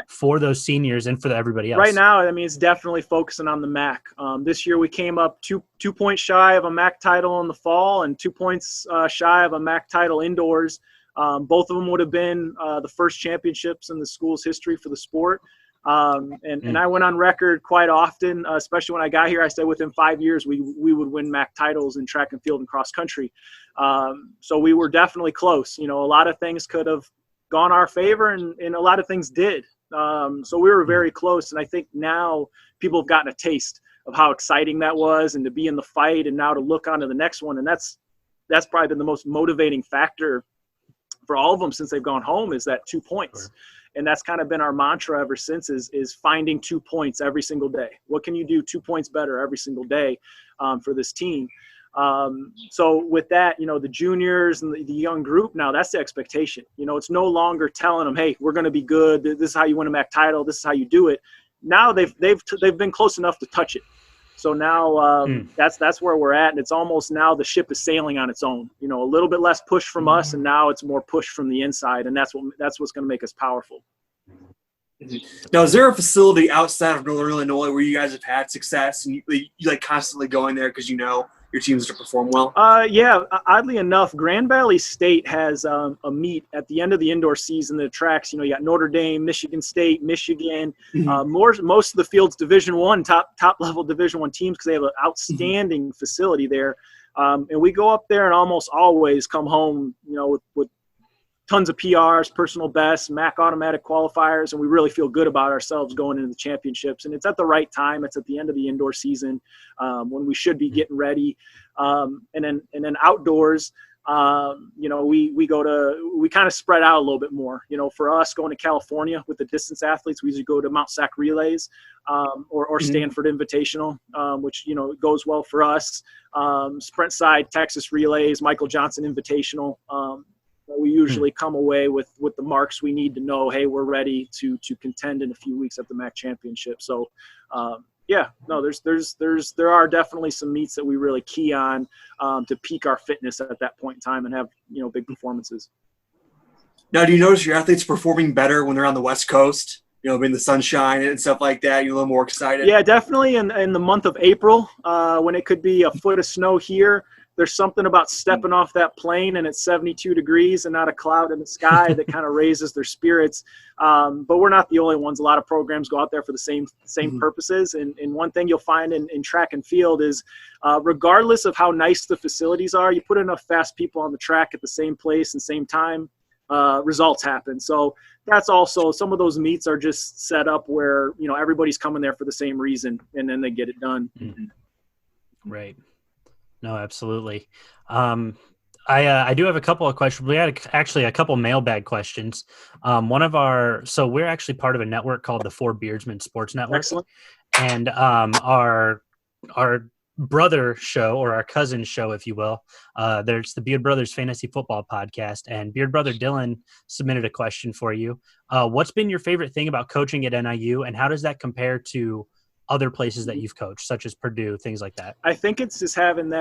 for those seniors and for everybody else? Right now, I mean, it's definitely focusing on the MAC. This year, we came up 2 points shy of a MAC title in the fall and 2 points shy of a MAC title indoors. Both of them would have been the first championships in the school's history for the sport. And I went on record quite often, especially when I got here. I said within 5 years we would win MAC titles in track and field and cross country. So we were definitely close. A lot of things could have gone our favor, and a lot of things did. So we were very close. And I think now people have gotten a taste of how exciting that was, and to be in the fight, and now to look on to the next one. And that's probably been the most motivating factor for all of them since they've gone home, is that 2 points. Sure. And that's kind of been our mantra ever since, is finding 2 points every single day. What can you do 2 points better every single day for this team? So with that, the juniors and the young group now, that's the expectation. It's no longer telling them, hey, we're going to be good. This is how you win a MAC title. This is how you do it. Now they've been close enough to touch it. So now that's where we're at, and it's almost now the ship is sailing on its own. A little bit less push from us, and now it's more push from the inside, and that's what's going to make us powerful. Now, is there a facility outside of Northern Illinois where you guys have had success, and you like constantly going there because your teams to perform well? Yeah. Oddly enough, Grand Valley State has a meet at the end of the indoor season that attracts, you got Notre Dame, Michigan State, Michigan, most of the field's Division I, top level Division I teams, because they have an outstanding facility there. And we go up there and almost always come home, with tons of PRs, personal bests, MAC automatic qualifiers, and we really feel good about ourselves going into the championships. And it's at the right time. It's at the end of the indoor season when we should be getting ready. And then outdoors, we kind of spread out a little bit more. For us going to California with the distance athletes, we usually go to Mount Sac Relays or Stanford Invitational, which goes well for us. Sprint Side Texas Relays, Michael Johnson Invitational. We usually come away with the marks we need to know, hey, we're ready to contend in a few weeks at the MAC championship. So, there are definitely some meets that we really key on to peak our fitness at that point in time and have, big performances. Now, do you notice your athletes performing better when they're on the West Coast? In the sunshine and stuff like that, you're a little more excited? Yeah, definitely in the month of April, when it could be a foot of snow here. There's something about stepping off that plane and it's 72 degrees and not a cloud in the sky that kind of raises their spirits. But we're not the only ones. A lot of programs go out there for the same purposes. And one thing you'll find in track and field is regardless of how nice the facilities are, you put enough fast people on the track at the same place and same time, results happen. So that's also, some of those meets are just set up where, everybody's coming there for the same reason and then they get it done. Mm-hmm. Right. No, absolutely. I do have a couple of questions. We had actually a couple mailbag questions. So we're actually part of a network called the Four Beardsmen Sports Network. Excellent. And our brother show, or our cousin show, if you will, there's the Beard Brothers Fantasy Football Podcast, and Beard Brother Dylan submitted a question for you. What's been your favorite thing about coaching at NIU, and how does that compare to other places that you've coached, such as Purdue, things like that? I think it's just having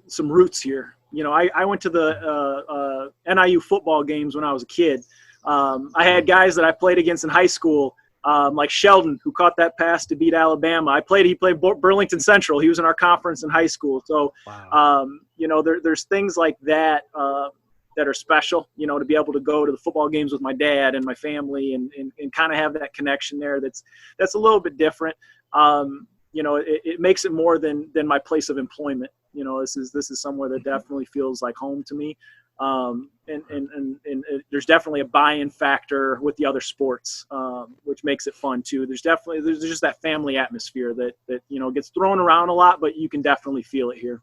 some roots here. I went to the NIU football games when I was a kid. I had guys that I played against in high school, like Sheldon, who caught that pass to beat Alabama. He played Burlington Central. He was in our conference in high school. So, wow. there's things like that that are special, you know, to be able to go to the football games with my dad and my family and kind of have that connection there. That's a little bit different. You know, it makes it more than my place of employment. You know, this is somewhere that definitely feels like home to me. And there's definitely a buy-in factor with the other sports, which makes it fun too. There's just that family atmosphere that, you know, gets thrown around a lot, but you can definitely feel it here.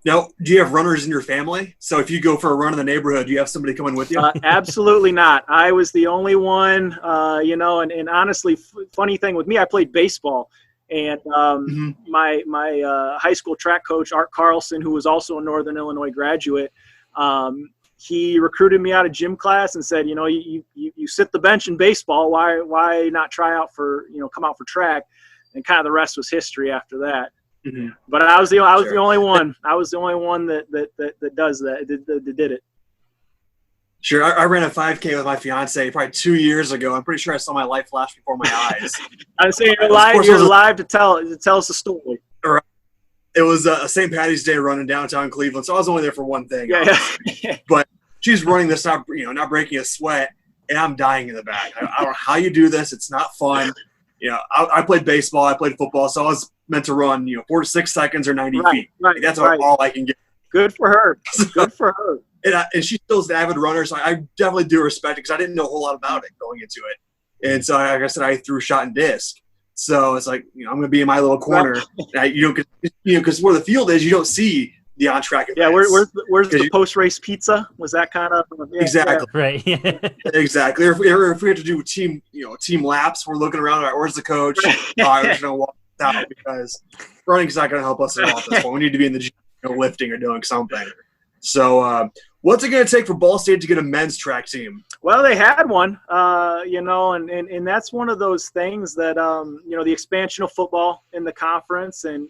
Now, do you have runners in your family? So if you go for a run in the neighborhood, do you have somebody coming with you? Absolutely not. I was the only one, you know, and honestly, funny thing with me, I played baseball. And my high school track coach, Art Carlson, who was also a Northern Illinois graduate, he recruited me out of gym class and said, you know, you sit the bench in baseball. Why not try out for, you know, come out for track? And kind of the rest was history after that. Mm-hmm. But I was the only one. I was the only one that does that. That did it. Sure, I ran a 5K with my fiance probably 2 years ago. I'm pretty sure I saw my life flash before my eyes. I'm saying you're live to tell us the story. It was a St. Patty's Day run in downtown Cleveland, so I was only there for one thing. Yeah. But she's running this, not breaking a sweat, and I'm dying in the back. I don't know how you do this. It's not fun. You know, I played baseball, I played football, so I was meant to run, 4 to 6 seconds or 90 feet. Right, that's all I can get. Good for her. Good for her. And she still is an avid runner, so I definitely do respect it because I didn't know a whole lot about it going into it. And so, like I said, I threw shot and disc. So it's like, I'm going to be in my little corner. Because where the field is, you don't see the on-track events. Yeah, where's the post-race pizza? Was that kind of exactly right? Exactly. If we have to do team laps, we're looking around. All right, where's the coach? We're just going to walk out because running's not going to help us at all at this point. We need to be in the gym, lifting or doing something. So, what's it going to take for Ball State to get a men's track team? Well, they had one, and that's one of those things that, the expansion of football in the conference and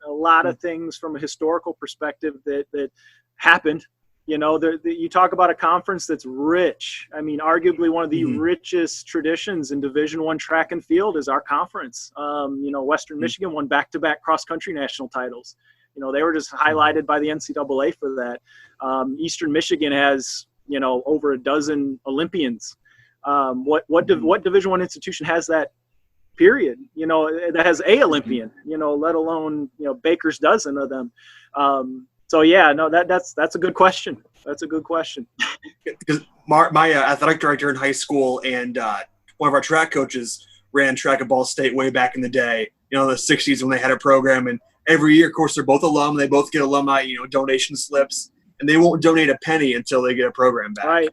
a lot of things from a historical perspective that happened. You talk about a conference that's rich. I mean, arguably one of the richest traditions in Division I track and field is our conference. Western Michigan won back-to-back cross-country national titles. They were just highlighted by the NCAA for that. Eastern Michigan has, over a dozen Olympians. What Division I institution has that, period? That has a Olympian, let alone, Baker's dozen of them. That's a good question. That's a good question. Because my athletic director in high school and one of our track coaches ran track at Ball State way back in the day, the 60s when they had a program. And every year, of course, they're both alum. They both get alumni, donation slips, and they won't donate a penny until they get a program back. Right.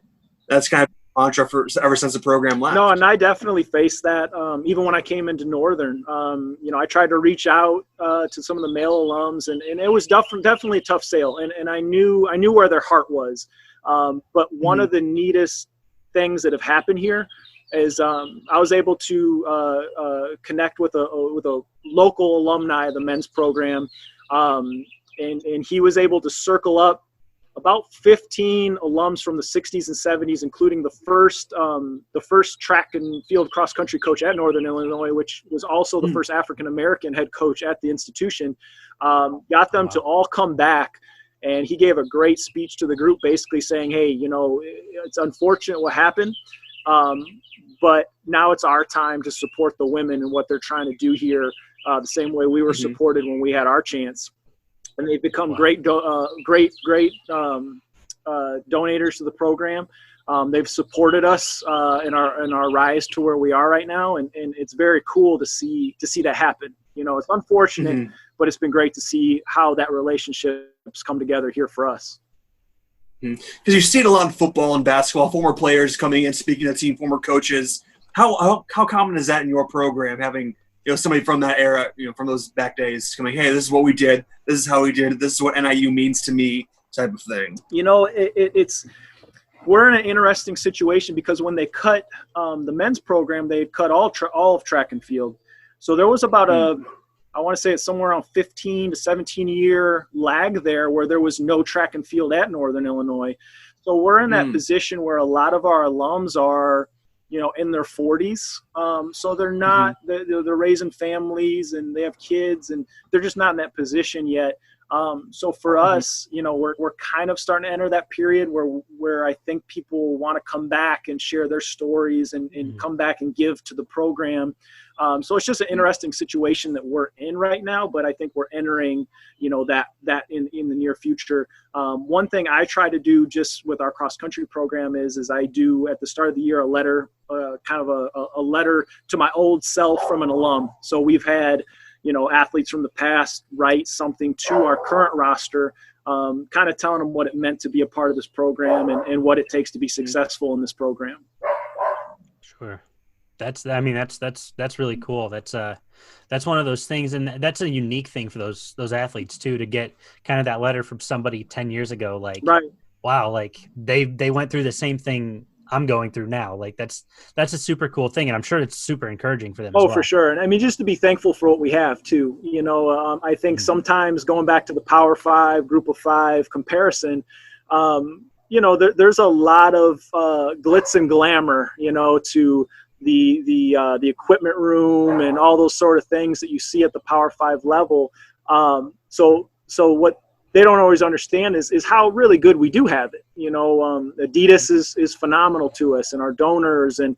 That's kind of mantra ever since the program left. No, and I definitely faced that. Even when I came into Northern, I tried to reach out to some of the male alums, and it was definitely a tough sale. And I knew where their heart was. But one of the neatest things that have happened here is I was able to connect with a local alumni of the men's program, and he was able to circle up about 15 alums from the 60s and 70s, including the first track and field cross country coach at Northern Illinois, which was also the first African American head coach at the institution. Got them to all come back. And he gave a great speech to the group, basically saying, hey, it's unfortunate what happened. But now it's our time to support the women and what they're trying to do here, the same way we were supported when we had our chance. And they've become great donators to the program. They've supported us in our rise to where we are right now, and it's very cool to see that happen. It's unfortunate, but it's been great to see how that relationship's come together here for us. Because you see it a lot in football and basketball, former players coming in, speaking to the team, former coaches. How common is that in your program, having somebody from that era, from those back days coming, hey, this is what we did, this is how we did it, this is what NIU means to me, type of thing? We're in an interesting situation because when they cut the men's program, they cut all of track and field. So there was about I want to say it's somewhere around 15 to 17 year lag there where there was no track and field at Northern Illinois. So we're in that position where a lot of our alums are, in their 40s. So they're not, they're raising families and they have kids and they're just not in that position yet So for us, we're kind of starting to enter that period where I think people want to come back and share their stories and come back and give to the program. So it's just an interesting situation that we're in right now, but I think we're entering, that in the near future. One thing I try to do just with our cross country program is I do at the start of the year a letter, kind of a letter to my old self from an alum. So we've had, athletes from the past write something to our current roster, kind of telling them what it meant to be a part of this program and what it takes to be successful in this program. Sure. That's really cool. That's one of those things. And that's a unique thing for those athletes too, to get kind of that letter from somebody 10 years ago. Like, right. Wow. Like they went through the same thing I'm going through now. Like that's a super cool thing. And I'm sure it's super encouraging for them. Oh, as well. For sure. And I mean, just to be thankful for what we have too, I think sometimes going back to the Power 5, Group of 5 comparison, there's a lot of glitz and glamour, to the equipment room and all those sort of things that you see at the Power 5 level. So what they don't always understand is how really good we do have it. Adidas is phenomenal to us, and our donors and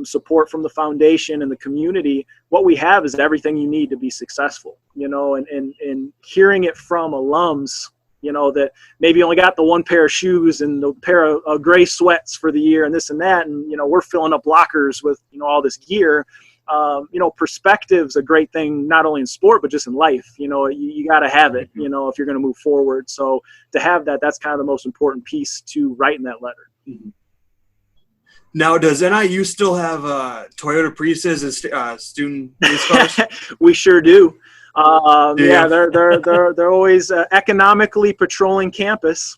support from the foundation and the community. What we have is everything you need to be successful, and hearing it from alums, that maybe only got the one pair of shoes and the pair of gray sweats for the year and this and that. And, we're filling up lockers with, all this gear. Perspective's a great thing, not only in sport, but just in life. You got to have it, if you're going to move forward. So to have that's kind of the most important piece to write in that letter. Mm-hmm. Now, does NIU still have Toyota Priuses as student race cars? We sure do. Yeah, they're always economically patrolling campus.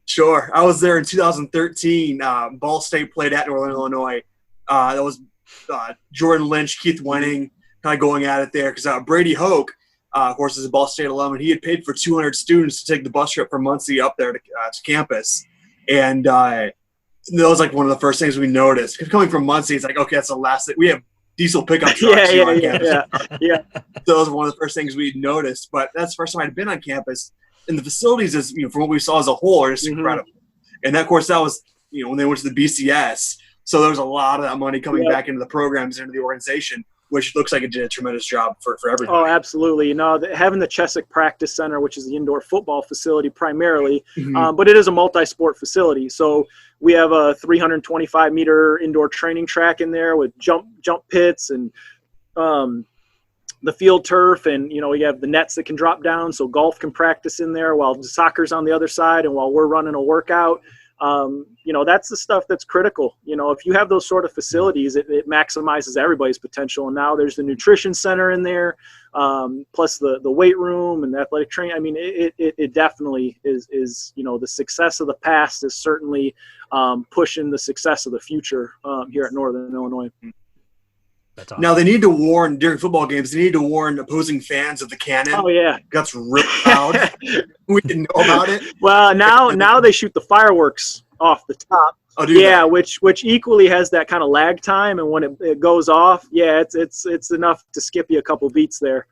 Sure. I was there in 2013. Ball State played at Northern Illinois. That was Jordan Lynch, Keith Wenning kind of going at it there because Brady Hoke, of course, is a Ball State alum, and he had paid for 200 students to take the bus trip from Muncie up there to campus. And that was like one of the first things we noticed. Coming from Muncie, it's like, okay, that's the last thing. We have diesel pickup trucks on campus. Yeah. So that was one of the first things we noticed. But that's the first time I'd been on campus. And the facilities, from what we saw as a whole, are just incredible. And of course, that was when they went to the BCS. So there was a lot of that money coming back into the programs, into the organization, which looks like it did a tremendous job for everybody. Oh, absolutely. Having the Chesapeake Practice Center, which is the indoor football facility primarily, but it is a multi-sport facility. So we have a 325-meter indoor training track in there with jump pits and the field turf, and we have the nets that can drop down, so golf can practice in there while soccer's on the other side, and while we're running a workout. That's the stuff that's critical. If you have those sort of facilities, it maximizes everybody's potential. And now there's the nutrition center in there, plus the weight room and the athletic training. I mean, it definitely is, the success of the past is certainly pushing the success of the future here at Northern Illinois. That's awesome. Now they need to warn during football games. They need to warn opposing fans of the cannon. Oh yeah, that's really loud. We didn't know about it. Well, now they shoot the fireworks off the top. Oh, do yeah, that? which equally has that kind of lag time, and when it goes off, it's enough to skip you a couple beats there.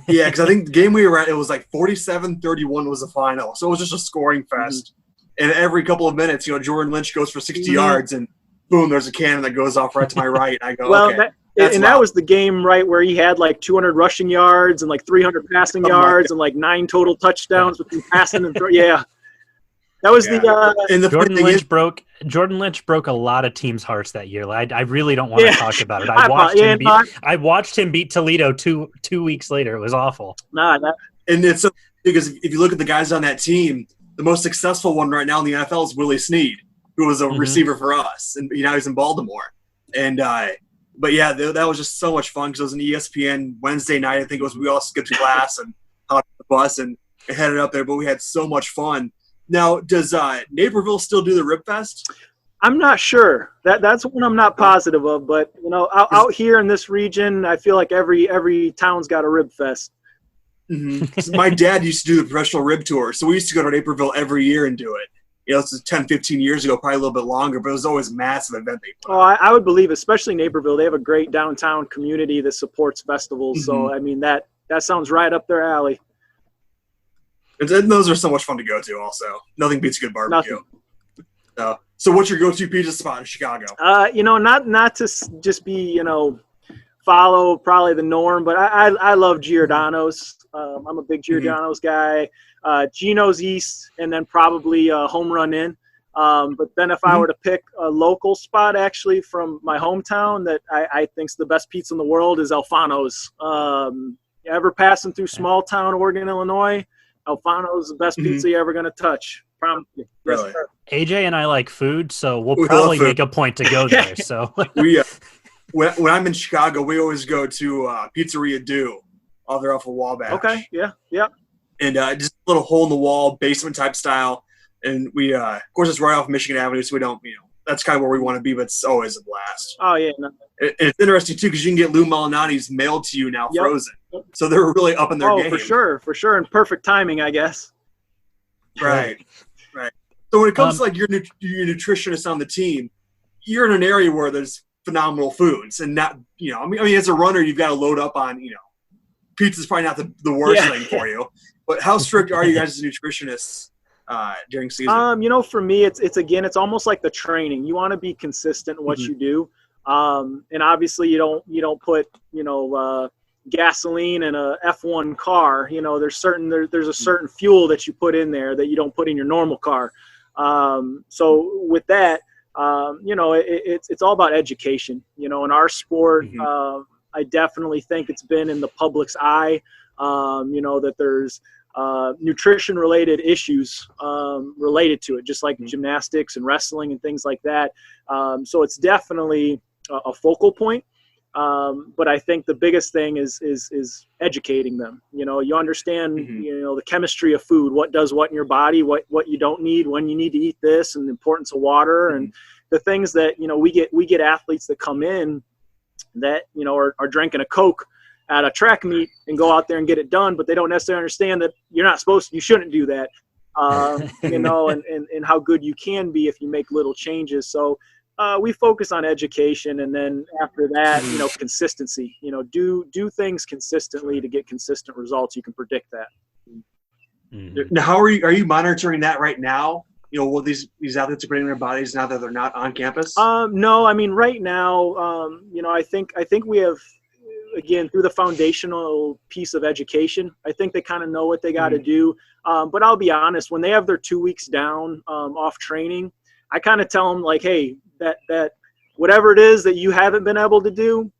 Yeah, because I think the game we were at, it was like 47-31 was the final, so it was just a scoring fest. And every couple of minutes, Jordan Lynch goes for 60 yards and. Boom, there's a cannon that goes off right to my right. I go, well, okay. That was the game, right, where he had like 200 rushing yards and like 300 passing yards and like 9 total touchdowns between passing and throw. Yeah. That was Jordan Lynch broke a lot of teams' hearts that year. I really don't want to talk about it. I watched him beat Toledo two weeks later. It was awful. And it's because if you look at the guys on that team, the most successful one right now in the NFL is Willie Snead, who was a receiver for us, and now he's in Baltimore. And but yeah, that was just so much fun because it was an ESPN Wednesday night. I think it was. We all skipped class and hopped the bus and headed up there. But we had so much fun. Now, does Naperville still do the Rib Fest? I'm not sure. That's one I'm not positive of. But out here in this region, I feel like every town's got a Rib Fest. Mm-hmm. My dad used to do the professional rib tour, so we used to go to Naperville every year and do it. This is 10, 15 years ago, probably a little bit longer, but it was always a massive event they put on. I would believe, especially Naperville, they have a great downtown community that supports festivals. So, I mean, that sounds right up their alley. And those are so much fun to go to. Also, nothing beats a good barbecue. So what's your go-to pizza spot in Chicago? Not to just be, follow probably the norm, but I love Giordano's. I'm a big Giordano's guy. Gino's East, and then probably Home Run Inn. But then if I were to pick a local spot, actually from my hometown that I think's the best pizza in the world is Alfano's. Ever passing through small town Oregon, Illinois, Alfano's is the best pizza you're ever going to touch. Promise you. Really? AJ and I like food, so we'll probably make a point to go there. So when I'm in Chicago, we always go to Pizzeria Do, off of Wabash. Okay, yeah. And just a little hole in the wall, basement type style. And we, of course, it's right off Michigan Avenue, so we don't, that's kind of where we want to be, but it's always a blast. Oh, yeah. No. And it's interesting, too, because you can get Lou Malinati's mailed to you now frozen. So they're really up in their game. Oh, for sure. And perfect timing, I guess. Right. So when it comes to, like, your nutritionist on the team, you're in an area where there's phenomenal foods. And not, I mean, as a runner, you've got to load up on, pizza's probably not the worst thing for you. But how strict are you guys as nutritionists during season? For me, it's almost like the training. You want to be consistent in what you do, and obviously you don't put gasoline in a F1 car. There's a certain fuel that you put in there that you don't put in your normal car. So with that, it's all about education. In our sport, I definitely think it's been in the public's eye. That there's nutrition-related issues related to it, just like gymnastics and wrestling and things like that. So it's definitely a focal point. But I think the biggest thing is educating them. You understand, the chemistry of food, what does what in your body, what you don't need, when you need to eat this, and the importance of water, and the things that we get athletes that come in that are drinking a Coke at a track meet and go out there and get it done, but they don't necessarily understand that you shouldn't do that, and how good you can be if you make little changes. So we focus on education, and then after that, consistency. Do things consistently to get consistent results. You can predict that. Now, how are you monitoring that right now? What these athletes are putting in their bodies now that they're not on campus? No, I mean right now, I think we have, again, through the foundational piece of education, I think they kind of know what they got to do. But I'll be honest, when they have their 2 weeks down off training, I kind of tell them, like, hey, that whatever it is that you haven't been able to do,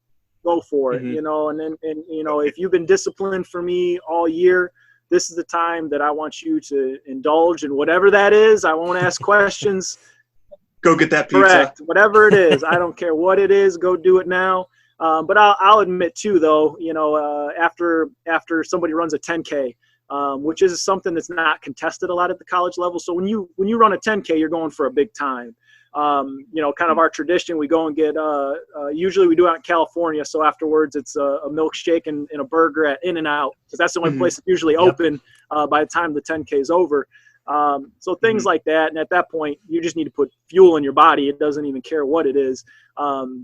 go for it, and then if you've been disciplined for me all year, this is the time that I want you to indulge in whatever that is. I won't ask questions. Go get that pizza. Correct. Whatever it is. I don't care what it is. Go do it now. But I'll admit too, though, after somebody runs a 10K, which is something that's not contested a lot at the college level. So when you run a 10K, you're going for a big time. Kind of our tradition, we go and get, usually we do it out in California. So afterwards it's a milkshake and a burger at In-N-Out, because that's the only place that's usually open by the time the 10K is over. So things like that. And at that point, you just need to put fuel in your body. It doesn't even care what it is. So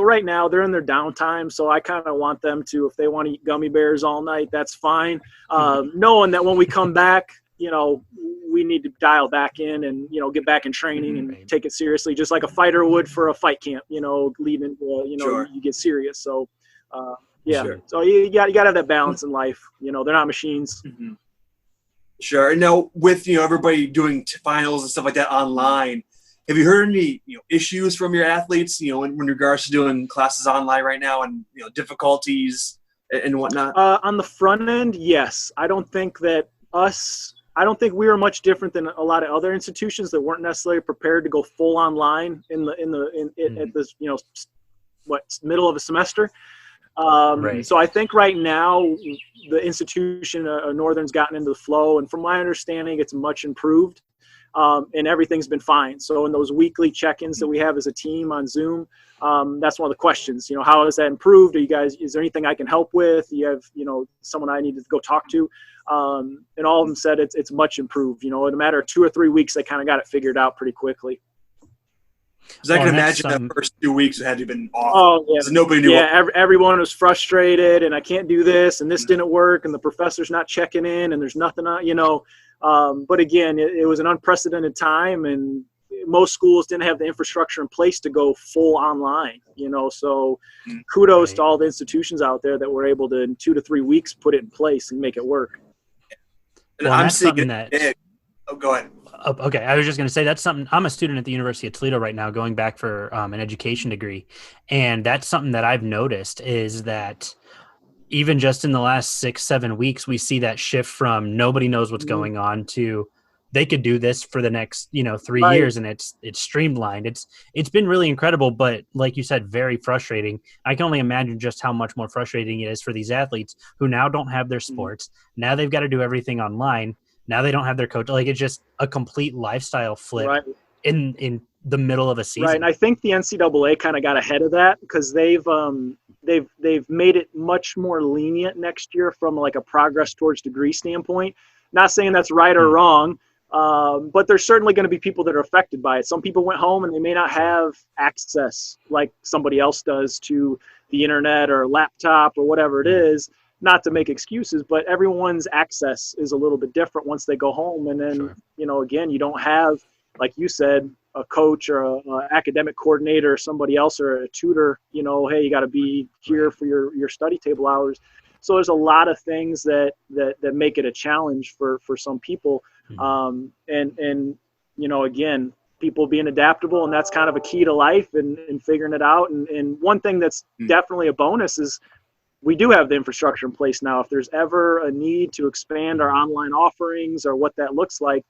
right now they're in their downtime. So I kind of want them to, if they want to eat gummy bears all night, that's fine. Knowing that when we come back, we need to dial back in and, get back in training and take it seriously, just like a fighter would for a fight camp, leading into, you get serious. So, so you got to have that balance in life. They're not machines. Sure. And now with, everybody doing finals and stuff like that online, have you heard any, issues from your athletes, in regards to doing classes online right now, and, difficulties and whatnot? On the front end, yes. I don't think we were much different than a lot of other institutions that weren't necessarily prepared to go full online at this, middle of a semester. So I think right now the institution Northern's gotten into the flow, and from my understanding, it's much improved. And everything's been fine. So in those weekly check-ins that we have as a team on Zoom, that's one of the questions, how has that improved? Is there anything I can help with? You have, someone I need to go talk to? And all of them said it's much improved. In a matter of 2 or 3 weeks, they kind of got it figured out pretty quickly. Because I can imagine that first 2 weeks had to have been awful. Oh, yeah. Nobody knew. Yeah, everyone was frustrated, and I can't do this, and this didn't work, and the professor's not checking in, and there's nothing on, but again, it was an unprecedented time, and most schools didn't have the infrastructure in place to go full online, so kudos to all the institutions out there that were able to, in 2 to 3 weeks, put it in place and make it work. And I'm seeing it. Oh, go ahead. Okay, I was just going to say that's something. I'm a student at the University of Toledo right now, going back for an education degree, and that's something that I've noticed is that even just in the last 6-7 weeks, we see that shift from nobody knows what's going on to they could do this for the next 3 years, and it's streamlined. It's been really incredible, but like you said, very frustrating. I can only imagine just how much more frustrating it is for these athletes who now don't have their sports. Now they've got to do everything online. Now they don't have their coach. Like, it's just a complete lifestyle flip in the middle of a season. Right, and I think the NCAA kind of got ahead of that because they've made it much more lenient next year from like a progress towards degree standpoint. Not saying that's right or wrong, but there's certainly going to be people that are affected by it. Some people went home and they may not have access like somebody else does to the internet or laptop or whatever it is. Not to make excuses, but everyone's access is a little bit different once they go home. And then, again, you don't have, like you said, a coach or a academic coordinator or somebody else or a tutor, hey, you got to be here for your study table hours. So there's a lot of things that make it a challenge for some people. And again, people being adaptable, and that's kind of a key to life and figuring it out. And one thing that's definitely a bonus is we do have the infrastructure in place now. If there's ever a need to expand our online offerings or what that looks like,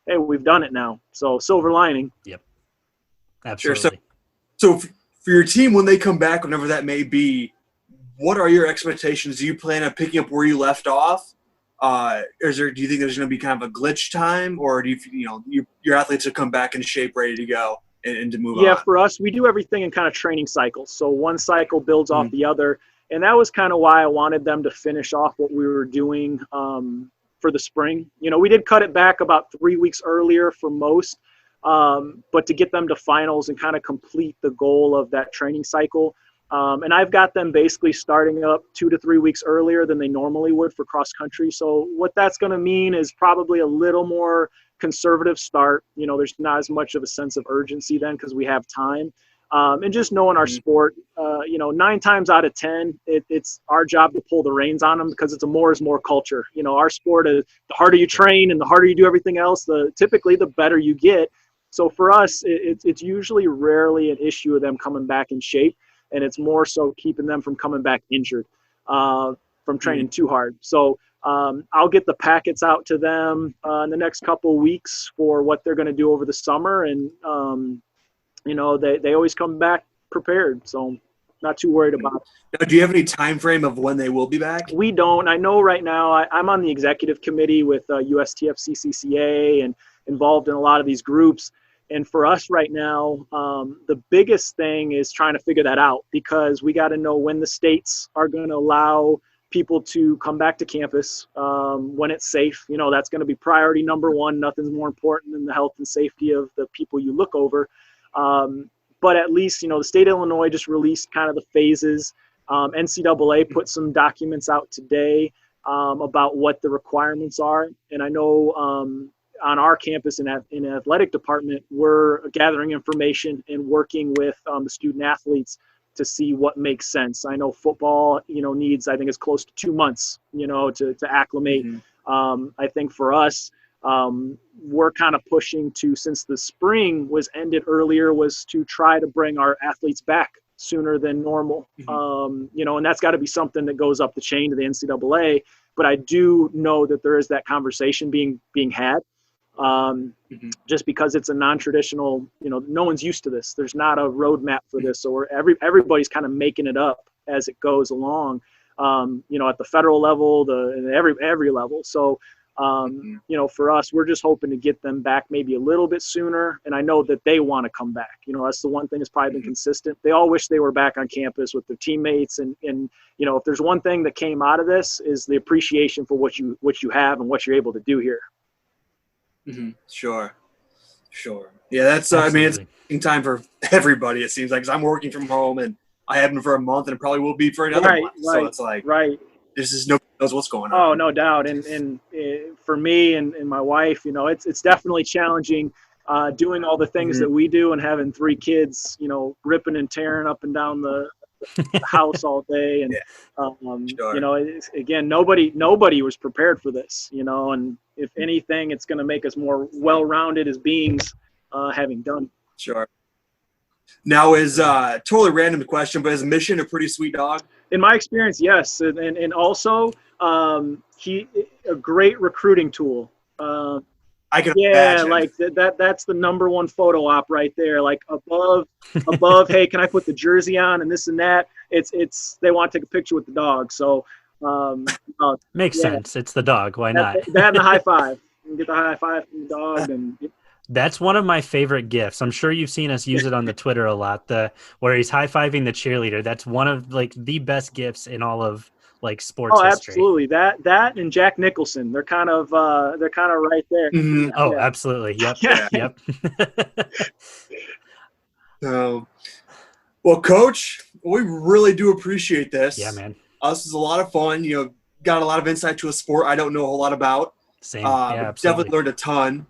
hey, we've done it now. So silver lining. Yep. Absolutely. Sure. So for your team, when they come back, whenever that may be, what are your expectations? Do you plan on picking up where you left off? Do you think there's going to be kind of a glitch time, or do your athletes will come back in shape, ready to go and to move on? Yeah, for us, we do everything in kind of training cycles. So one cycle builds off the other. And that was kind of why I wanted them to finish off what we were doing for the spring. We did cut it back about 3 weeks earlier for most, but to get them to finals and kind of complete the goal of that training cycle. And I've got them basically starting up 2 to 3 weeks earlier than they normally would for cross country. So what that's going to mean is probably a little more conservative start. There's not as much of a sense of urgency then because we have time. And just knowing our sport, 9 times out of 10, it's our job to pull the reins on them because it's a more is more culture. Our sport is the harder you train and the harder you do everything else, typically the better you get. So for us, it's usually rarely an issue of them coming back in shape, and it's more so keeping them from coming back injured from training too hard. So I'll get the packets out to them in the next couple of weeks for what they're going to do over the summer, and they always come back prepared, so not too worried about it. Now, do you have any time frame of when they will be back? We don't. I know right now I'm on the executive committee with USTF CCCA and involved in a lot of these groups. And for us right now, the biggest thing is trying to figure that out because we got to know when the states are going to allow people to come back to campus when it's safe. That's going to be priority number one. Nothing's more important than the health and safety of the people you look over. But at least, the state of Illinois just released kind of the phases. NCAA put some documents out today about what the requirements are. And I know on our campus in the athletic department, we're gathering information and working with the student athletes to see what makes sense. I know football, needs, I think it's close to 2 months, to acclimate. I think for us, we're kind of pushing to, since the spring was ended earlier, was to try to bring our athletes back sooner than normal. And that's got to be something that goes up the chain to the NCAA. But I do know that there is that conversation being had. Just because it's a non-traditional, no one's used to this. There's not a roadmap for this. So everybody's kind of making it up as it goes along, at the federal level, every level. So, for us, we're just hoping to get them back maybe a little bit sooner. And I know that they want to come back. That's the one thing that's probably been consistent. They all wish they were back on campus with their teammates. And if there's one thing that came out of this is the appreciation for what you have and what you're able to do here. Sure. Sure. Yeah, that's I mean, it's a time for everybody, it seems like, 'cause I'm working from home and I have been for a month and it probably will be for another month. So it's like, this is nobody knows what's going on. Oh, no doubt. And for me and my wife, you know, it's definitely challenging doing all the things that we do and having 3 kids, you know, ripping and tearing up and down the house all day. And, you know, again, nobody was prepared for this, you know, and if anything, it's going to make us more well-rounded as beings having done. Sure. Now is totally random question, but is Mission a pretty sweet dog? In my experience, yes. And also he a great recruiting tool. I can imagine. Like that's the #1 photo op right there. Like above, hey, can I put the jersey on and this and that? It's they want to take a picture with the dog. So makes sense. It's the dog. Why not? That and the high five. You can get the high five from the dog and. That's one of my favorite gifs. I'm sure you've seen us use it on the Twitter a lot. Where he's high-fiving the cheerleader. That's one of like the best gifs in all of like sports history. Absolutely. That and Jack Nicholson. They're kind of right there. Mm-hmm. Oh, absolutely. Yep. Yep. Well, Coach, we really do appreciate this. Yeah, man. This is a lot of fun. You know, got a lot of insight to a sport I don't know a whole lot about. Same. Yeah, absolutely. Definitely learned a ton.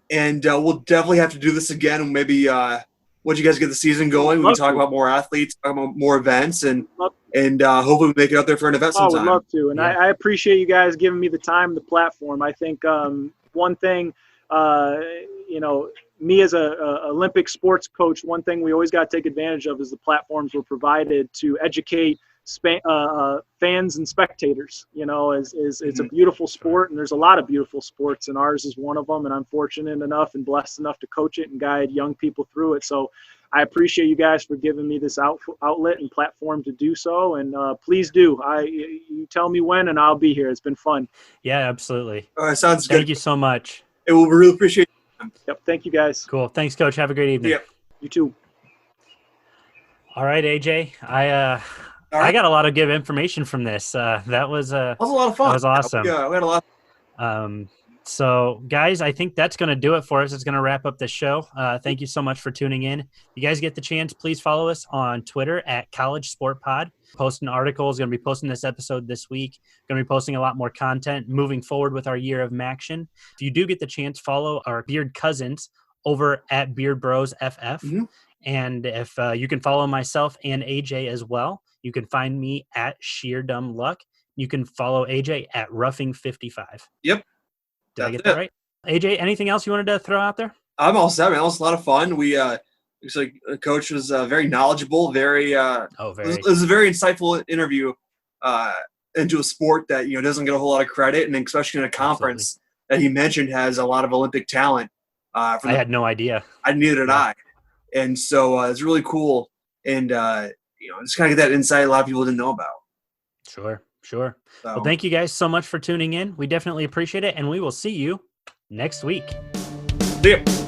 And we'll definitely have to do this again. And maybe once you guys get the season going, we can talk about more athletes, talk about more events, and hopefully we make it out there for an event sometime. I would love to. And I appreciate you guys giving me the time and the platform. I think one thing, you know, me as a Olympic sports coach, one thing we always got to take advantage of is the platforms we're provided to educate fans and spectators. You know, it's a beautiful sport, and there's a lot of beautiful sports, and ours is one of them. And I'm fortunate enough and blessed enough to coach it and guide young people through it. So I appreciate you guys for giving me this outlet and platform to do so. And please do. You tell me when, and I'll be here. It's been fun. Yeah, absolutely. All right, sounds good. Thank you so much. We really appreciate it. Yep. Thank you, guys. Cool. Thanks, Coach. Have a great evening. Yep. You too. All right, AJ. I got a lot of good information from this. That was a lot of fun. That was awesome. Yeah, we had a lot. So, guys, I think that's going to do it for us. It's going to wrap up the show. Thank you so much for tuning in. If you guys get the chance, please follow us on Twitter at College Sport Pod. Posting articles. Going to be posting this episode this week. Going to be posting a lot more content moving forward with our year of Maction. If you do get the chance, follow our Beard cousins over at Beard Bros FF. Mm-hmm. And if you can follow myself and AJ as well, you can find me at Sheer Dumb Luck. You can follow AJ at Roughing55. Yep. Did I get that right? AJ, anything else you wanted to throw out there? I'm all set, man. It was a lot of fun. Looks like Coach was very knowledgeable, very. It was a very insightful interview into a sport that doesn't get a whole lot of credit, and especially in a conference that he mentioned has a lot of Olympic talent. I had no idea. Neither did I, and so it's really cool, and just kind of get that insight a lot of people didn't know about. Sure. So. Well, thank you guys so much for tuning in. We definitely appreciate it, and we will see you next week. See ya.